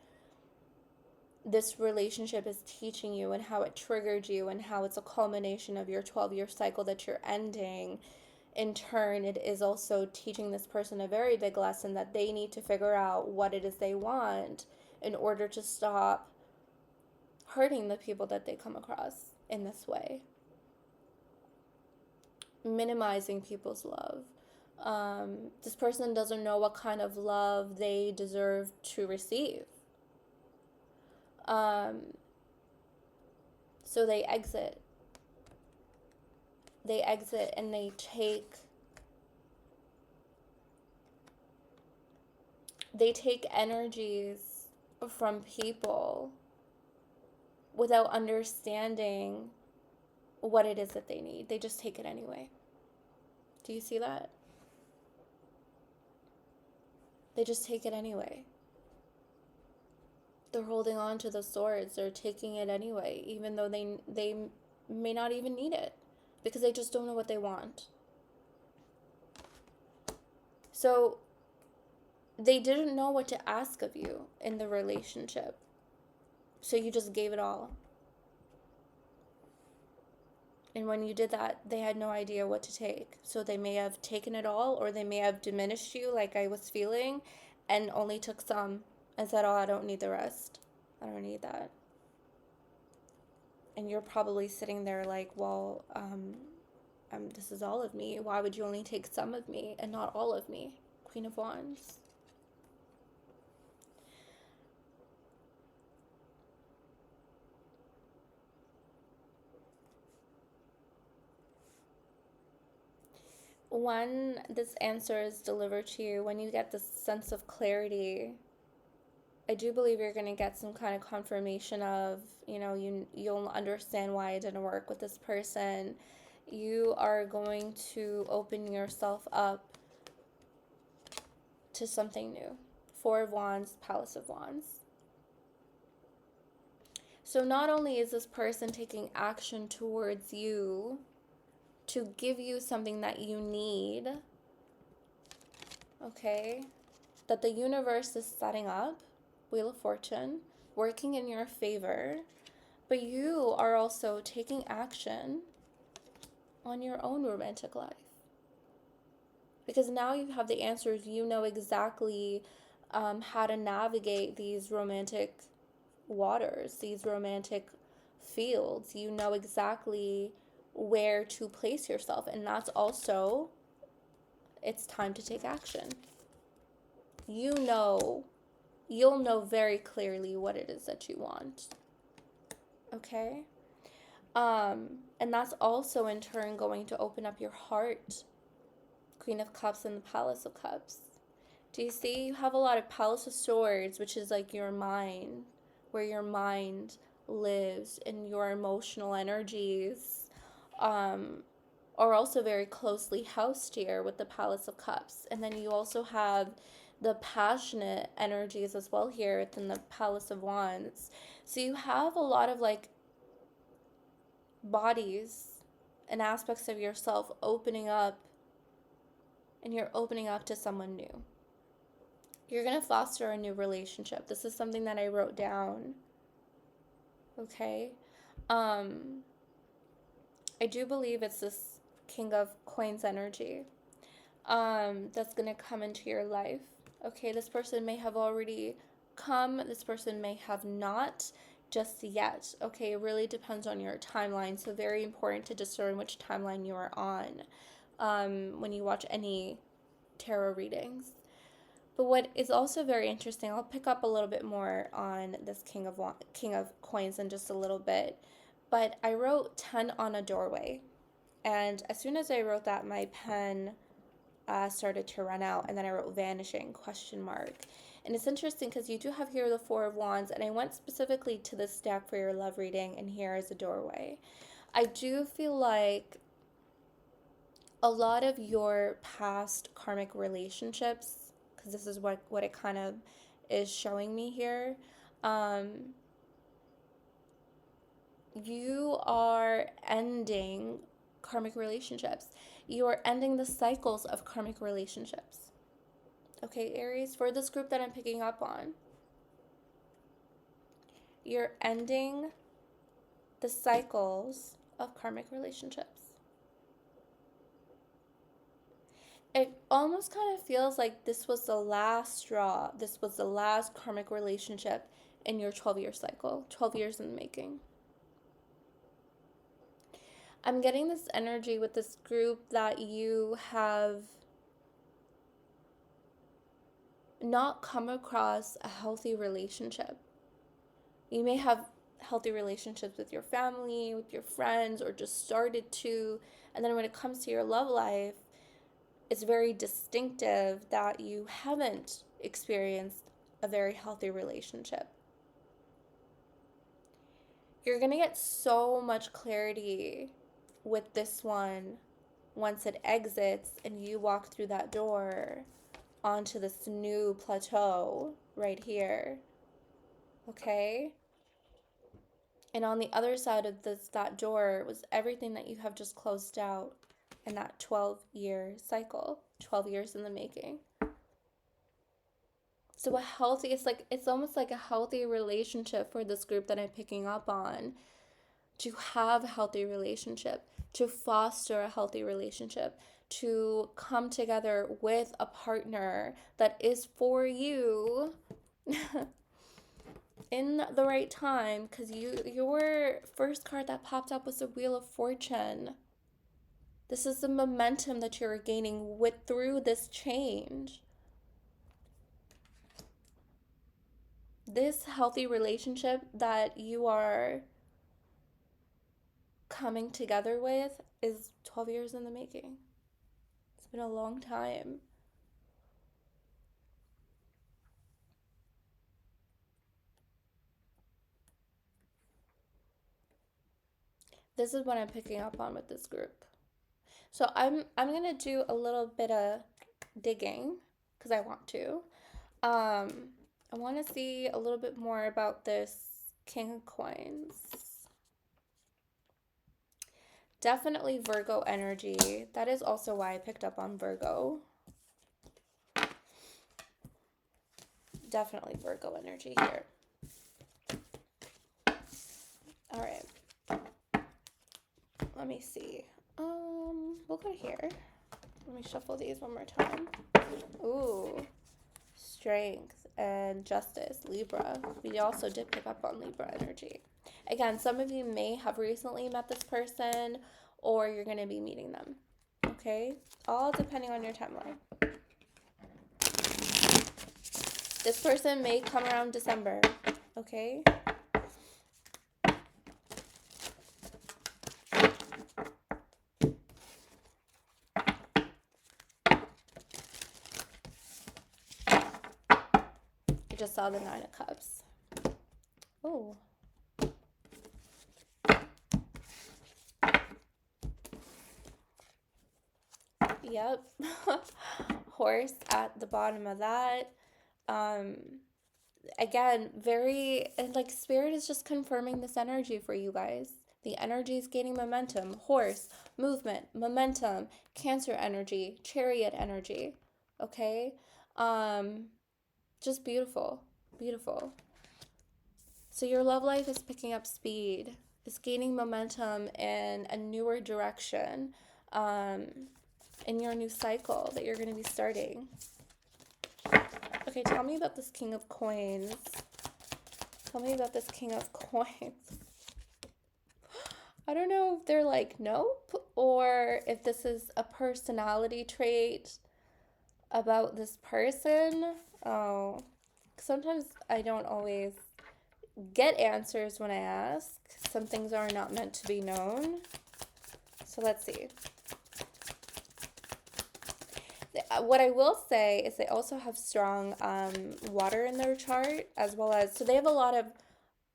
this relationship is teaching you and how it triggered you and how it's a culmination of your 12-year cycle that you're ending, in turn, it is also teaching this person a very big lesson that they need to figure out what it is they want in order to stop hurting the people that they come across in this way, minimizing people's love. This person doesn't know what kind of love they deserve to receive. So they exit. And they take energies from people without understanding what it is that they need. They just take it anyway. Do you see that? They just take it anyway. They're holding on to the swords. They're taking it anyway, even though they may not even need it, because they just don't know what they want. So they didn't know what to ask of you in the relationship. So you just gave it all. And when you did that, they had no idea what to take. So they may have taken it all, or they may have diminished you like I was feeling and only took some and said, oh, I don't need the rest. I don't need that. And you're probably sitting there like, well, this is all of me. Why would you only take some of me and not all of me? Queen of Wands. When this answer is delivered to you, when you get this sense of clarity, I do believe you're going to get some kind of confirmation of, you'll understand why it didn't work with this person. You are going to open yourself up to something new. Four of Wands, Palace of Wands. So not only is this person taking action towards you to give you something that you need, okay, that the universe is setting up, Wheel of Fortune, working in your favor, but you are also taking action on your own romantic life. Because now you have the answers, you know exactly how to navigate these romantic waters, these romantic fields. You know exactly where to place yourself, and that's also, it's time to take action. You'll know very clearly what it is that you want. Okay? And that's also in turn going to open up your heart. Queen of Cups and the Palace of Cups. Do you see? You have a lot of Palace of Swords, which is like your mind, where your mind lives, and your emotional energies are also very closely housed here with the Palace of Cups. And then you also have the passionate energies as well here within the Palace of Wands. So you have a lot of like bodies and aspects of yourself opening up, and you're opening up to someone new. You're going to foster a new relationship. This is something that I wrote down. Okay? I do believe it's this King of Coins energy that's going to come into your life. Okay, this person may have already come. This person may have not just yet. Okay, it really depends on your timeline. So very important to discern which timeline you are on when you watch any tarot readings. But what is also very interesting, I'll pick up a little bit more on this King of Coins in just a little bit. But I wrote 10 on a doorway. And as soon as I wrote that, my pen started to run out. And then I wrote vanishing, question mark. And it's interesting because you do have here the Four of Wands. And I went specifically to this deck for your love reading. And here is a doorway. I do feel like a lot of your past karmic relationships, because this is what it kind of is showing me here, you are ending karmic relationships. You are ending the cycles of karmic relationships. Okay, Aries, for this group that I'm picking up on, you're ending the cycles of karmic relationships. It almost kind of feels like this was the last straw. This was the last karmic relationship in your 12-year cycle, 12 years in the making. I'm getting this energy with this group that you have not come across a healthy relationship. You may have healthy relationships with your family, with your friends, or just started to. And then when it comes to your love life, it's very distinctive that you haven't experienced a very healthy relationship. You're going to get so much clarity with this one once it exits and you walk through that door onto this new plateau right here. Okay? And on the other side of that door was everything that you have just closed out in that 12-year cycle, 12 years in the making. So a healthy, it's almost like a healthy relationship for this group that I'm picking up on. To have a healthy relationship, to foster a healthy relationship, to come together with a partner that is for you in the right time, because your first card that popped up was the Wheel of Fortune. This is the momentum that you're gaining with through this change. This healthy relationship that you are coming together with is 12 years in the making. It's been a long time. This is what I'm picking up on with this group. So I'm gonna do a little bit of digging because I want to. I want to see a little bit more about this King of Coins. Definitely Virgo energy. That is also why I picked up on Virgo. Definitely Virgo energy here. All right. Let me see. We'll go here. Let me shuffle these one more time. Ooh, strength and justice, Libra. We also did pick up on Libra energy. Again, some of you may have recently met this person or you're going to be meeting them. Okay? All depending on your timeline. This person may come around December. Okay? I just saw the Nine of Cups. Oh. Yep. Horse at the bottom of that. Again, very, and like Spirit is just confirming this energy for you guys. The energy is gaining momentum. Horse, movement, momentum, Cancer energy, Chariot energy. Okay? Just beautiful. Beautiful. So your love life is picking up speed. It's gaining momentum in a newer direction. In your new cycle that you're going to be starting. Okay, tell me about this King of Coins. Tell me about this King of Coins. I don't know if they're like, nope, or if this is a personality trait about this person. Oh, sometimes I don't always get answers when I ask. Some things are not meant to be known. So let's see. What I will say is they also have strong water in their chart, as well as, so they have a lot of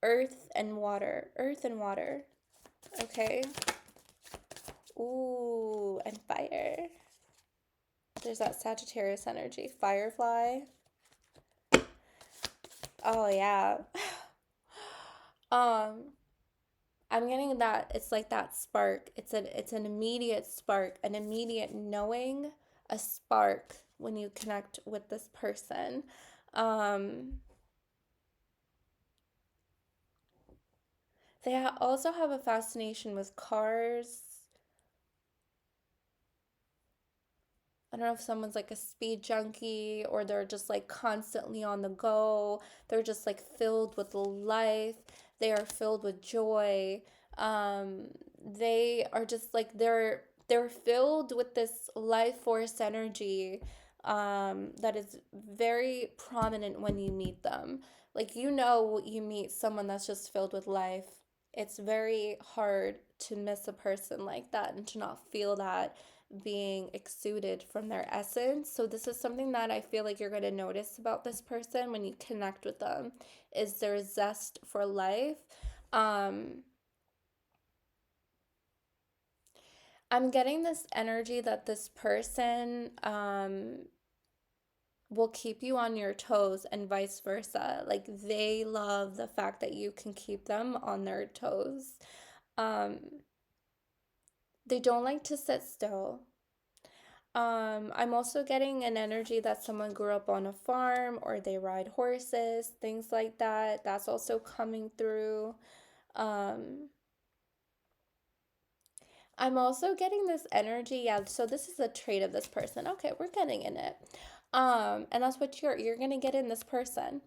earth and water. Okay. Ooh, and fire. There's that Sagittarius energy. Firefly. Oh yeah. I'm getting that it's like that spark. It's an immediate spark, an immediate knowing, a spark when you connect with this person. They also have a fascination with cars. I don't know if someone's like a speed junkie or they're just like constantly on the go. They're just like filled with life. They are filled with joy. They are just like they're filled with this life force energy that is very prominent when you meet them. Like you meet someone that's just filled with life. It's very hard to miss a person like that and to not feel that being exuded from their essence. So this is something that I feel like you're going to notice about this person when you connect with them is their zest for life. I'm getting this energy that this person will keep you on your toes and vice versa. Like they love the fact that you can keep them on their toes. Um, they don't like to sit still. I'm also getting an energy that someone grew up on a farm or they ride horses, things like that. That's also coming through. Um, I'm also getting this energy. Yeah, so this is a trait of this person. Okay, we're getting in it. And that's what you're gonna get in this person.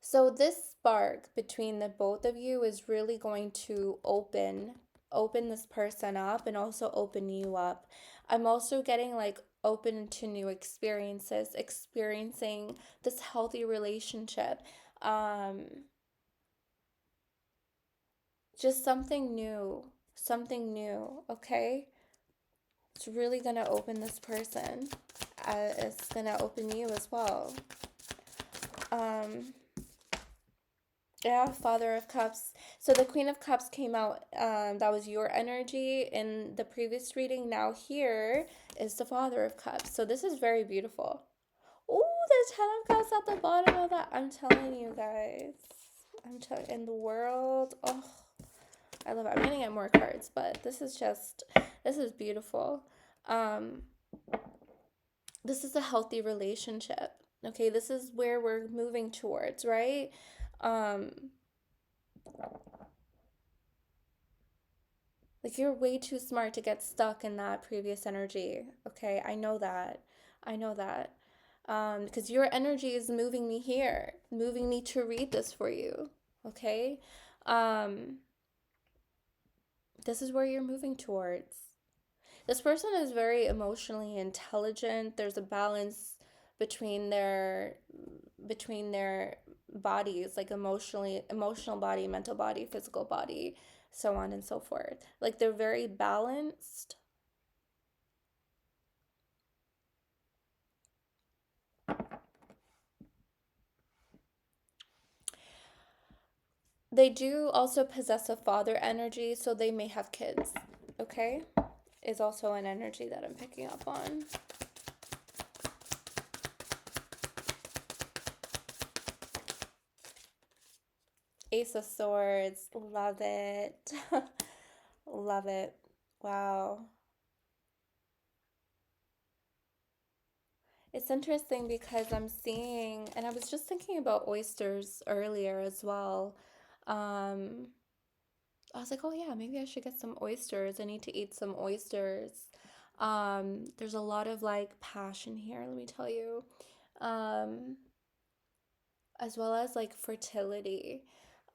So this spark between the both of you is really going to open this person up and also open you up. I'm also getting like open to new experiences, experiencing this healthy relationship. Um just something new, okay? It's really going to open this person. It's going to open you as well. Um Yeah, Father of Cups. So the Queen of Cups came out. That was your energy in the previous reading. Now here is the Father of Cups. So this is very beautiful. Oh, the Ten of Cups at the bottom of that. I'm telling you guys. I'm telling in the world. Oh, I love it. I'm gonna get more cards, but this is beautiful. Um, this is a healthy relationship. Okay, this is where we're moving towards, right? Um, Like you're way too smart to get stuck in that previous energy. Okay, I know that. I know that. Because your energy is moving me here, moving me to read this for you. Okay? Um, this is where you're moving towards. This person is very emotionally intelligent. There's a balance between their bodies, like emotional body, mental body, physical body, so on and so forth. Like they're very balanced. They do also possess a father energy, so they may have kids. Okay? Is also an energy that I'm picking up on. Ace of Swords. Love it. Love it. Wow. It's interesting because I'm seeing, and I was just thinking about oysters earlier as well. Um, I was like, oh yeah, maybe I should get some oysters. I need to eat some oysters. There's a lot of like passion here, let me tell you. Um, as well as like fertility.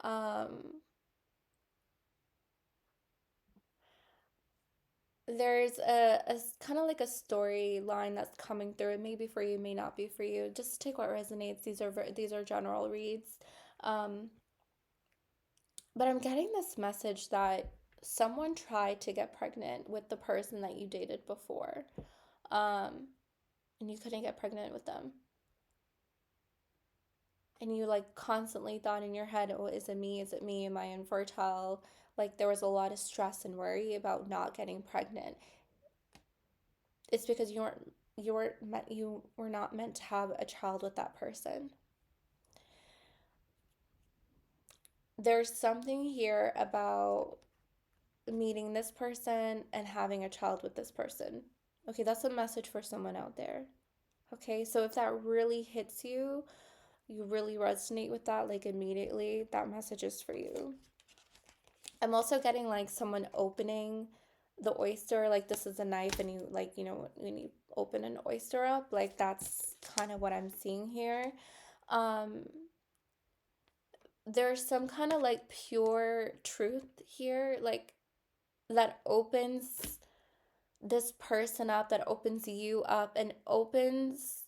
Um, there's a kind of like a storyline that's coming through. It may be for you, may not be for you. Just take what resonates. These are general reads. Um, but I'm getting this message that someone tried to get pregnant with the person that you dated before. Um, and you couldn't get pregnant with them. And you like constantly thought in your head, oh, is it me? Is it me? Am I infertile? Like there was a lot of stress and worry about not getting pregnant. It's because you were not meant to have a child with that person. There's something here about meeting this person and having a child with this person. Okay, that's a message for someone out there. Okay, so if that really hits you, you really resonate with that like immediately, that message is for you. I'm also getting like someone opening the oyster, like this is a knife and you like, when you open an oyster up, like that's kind of what I'm seeing here. Um, there's some kind of like pure truth here, like that opens this person up, that opens you up and opens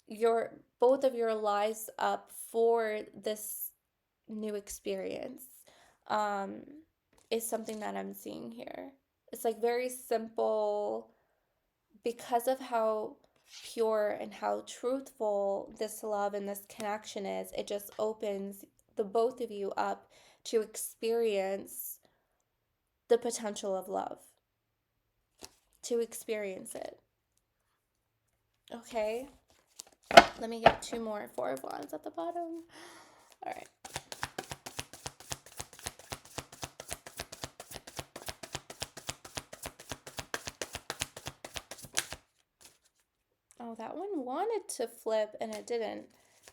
your both of your lives up for this new experience. Um, is something that I'm seeing here. It's like very simple because of how pure and how truthful this love and this connection is. It just opens the both of you up to experience the potential of love, to experience it. Okay, let me get two more Four of Wands at the bottom. All right. Oh, that one wanted to flip and it didn't.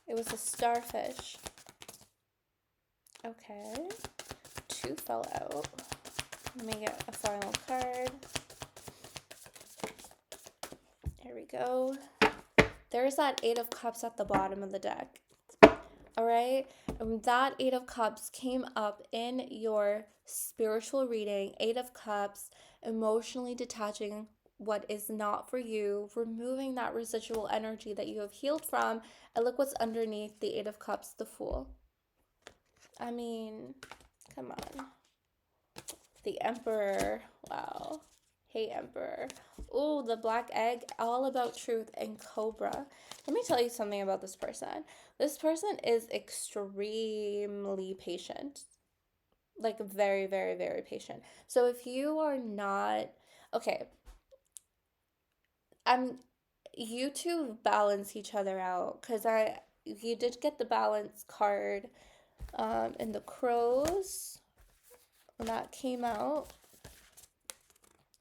It was a starfish. Okay. 2 fell out. Let me get a final card. There we go. There's that 8 of Cups at the bottom of the deck. All right. And that 8 of Cups came up in your spiritual reading. 8 of Cups, emotionally detaching what is not for you, removing that residual energy that you have healed from. And look what's underneath the 8 of Cups, the Fool. I mean, come on. The Emperor. Wow. Hey, Emperor. Oh, the Black Egg, all about truth, and Cobra. Let me tell you something about this person. This person is extremely patient. Like, very, very, very patient. So if you are not, okay, you two balance each other out, because you did get the balance card in the Crows when that came out.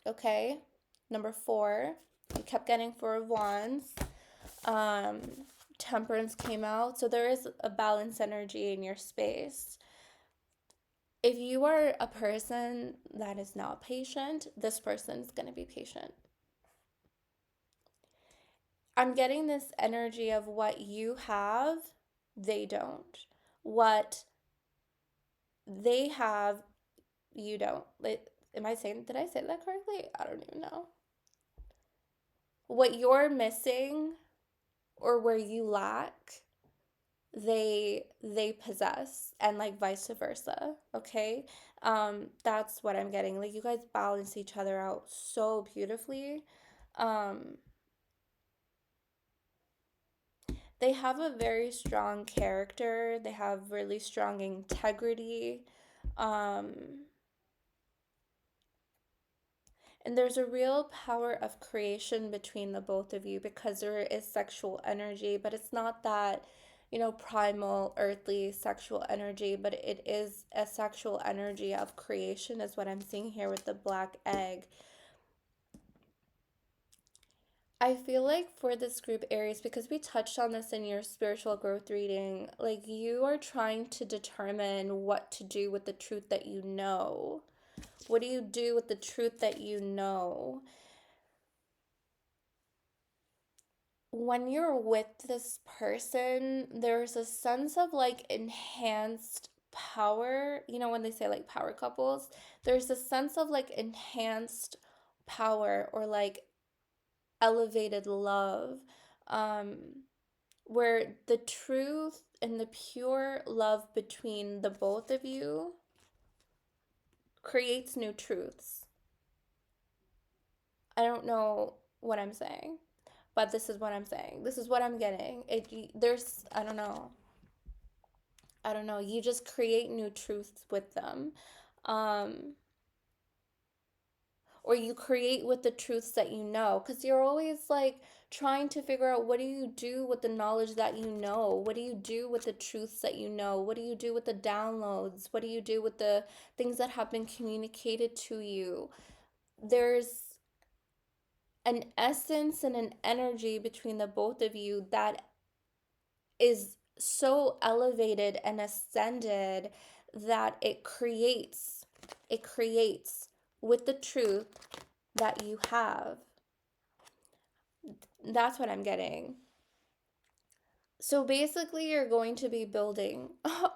Okay, number 4, you kept getting 4 of Wands. um Temperance came out, so there is a balance energy in your space. If you are a person that is not patient, this person is going to be patient. I'm getting this energy of what you have, they don't. What they have, you don't. Did I say that correctly? I don't even know. What you're missing or where you lack, they possess, and like vice versa. Okay. That's what I'm getting. Like, you guys balance each other out so beautifully. um they have a very strong character, they have really strong integrity. um And there's a real power of creation between the both of you, because there is sexual energy, but it's not that, primal, earthly sexual energy, but it is a sexual energy of creation, is what I'm seeing here with the Black Egg. I feel like for this group, Aries, because we touched on this in your spiritual growth reading, like, you are trying to determine what to do with the truth that you know. What do you do with the truth that you know? When you're with this person, there's a sense of like enhanced power. You know, when they say like power couples, there's a sense of like enhanced power, or like elevated love, um, where the truth and the pure love between the both of you creates new truths. I don't know what I'm saying, but this is what I'm saying. This is what I'm getting. I don't know. You just create new truths with them. Um, or you create with the truths that you know, because you're always like trying to figure out, what do you do with the knowledge that you know? What do you do with the truths that you know? What do you do with the downloads? What do you do with the things that have been communicated to you? There's an essence and an energy between the both of you that is so elevated and ascended that it creates with the truth that you have. That's what I'm getting. So basically, you're going to be building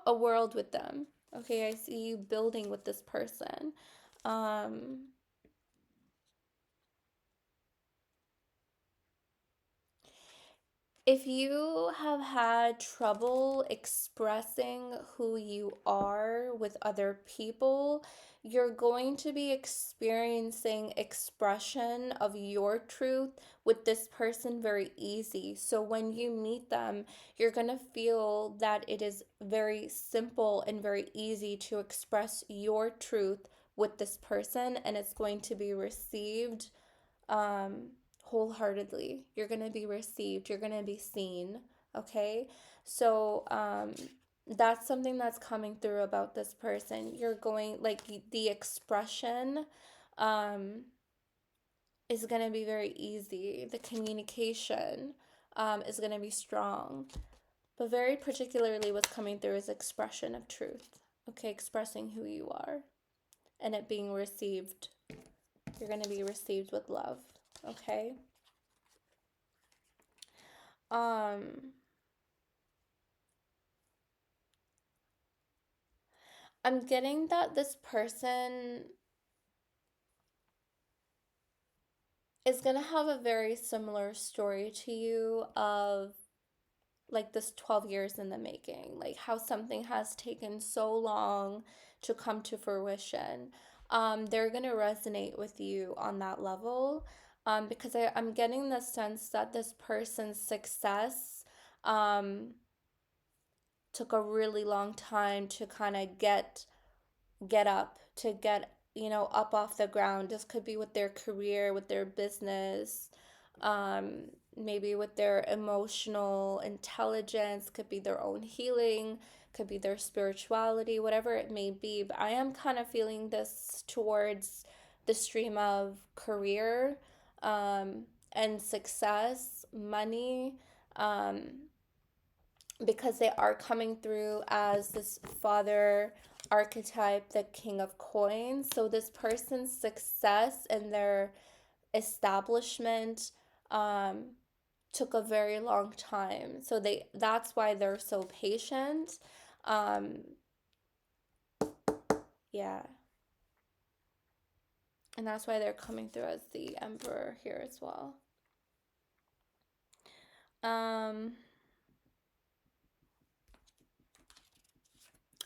a world with them. Okay, I see you building with this person. um If you have had trouble expressing who you are with other people, you're going to be experiencing expression of your truth with this person very easy. So when you meet them, you're going to feel that it is very simple and very easy to express your truth with this person, and it's going to be received um wholeheartedly. You're going to be received, you're going to be seen. Okay? So that's something that's coming through about this person. You're going, like, the expression, um is going to be very easy. The communication is going to be strong. But very particularly what's coming through is expression of truth. Okay, expressing who you are and it being received. You're going to be received with love. Okay? I'm getting that this person is going to have a very similar story to you of like this 12 years in the making, like how something has taken so long to come to fruition. They're going to resonate with you on that level, because I'm getting the sense that this person's success took a really long time to kind of get up, to get, up off the ground. This could be with their career, with their business, um, maybe with their emotional intelligence, could be their own healing, could be their spirituality, whatever it may be. But I am kind of feeling this towards the stream of career, and success, money, um, because they are coming through as this father archetype, the king of coins. So this person's success and their establishment took a very long time. So that's why they're so patient. Um, yeah. And that's why they're coming through as the emperor here as well.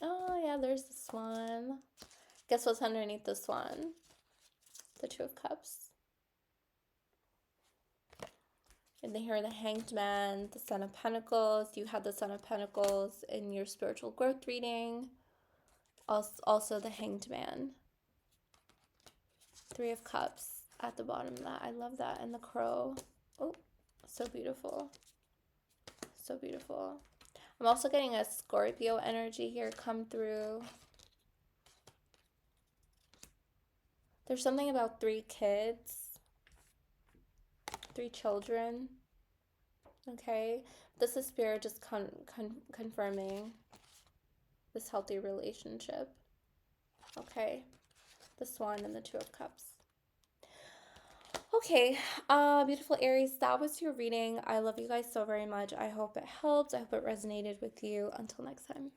Oh yeah, there's this one. Guess what's underneath this one? The Two of Cups. And then here the Hanged Man, the Son of Pentacles. You had the Son of Pentacles in your spiritual growth reading. Also the Hanged Man. Three of Cups at the bottom of that. I love that. And the Crow. Oh, so beautiful. So beautiful. I'm also getting a Scorpio energy here come through. There's something about 3 kids. 3 children. Okay. This is Spirit just confirming this healthy relationship. Okay. The Swan and the Two of Cups. Okay, beautiful Aries, that was your reading. I love you guys so very much. I hope it helped. I hope it resonated with you. Until next time.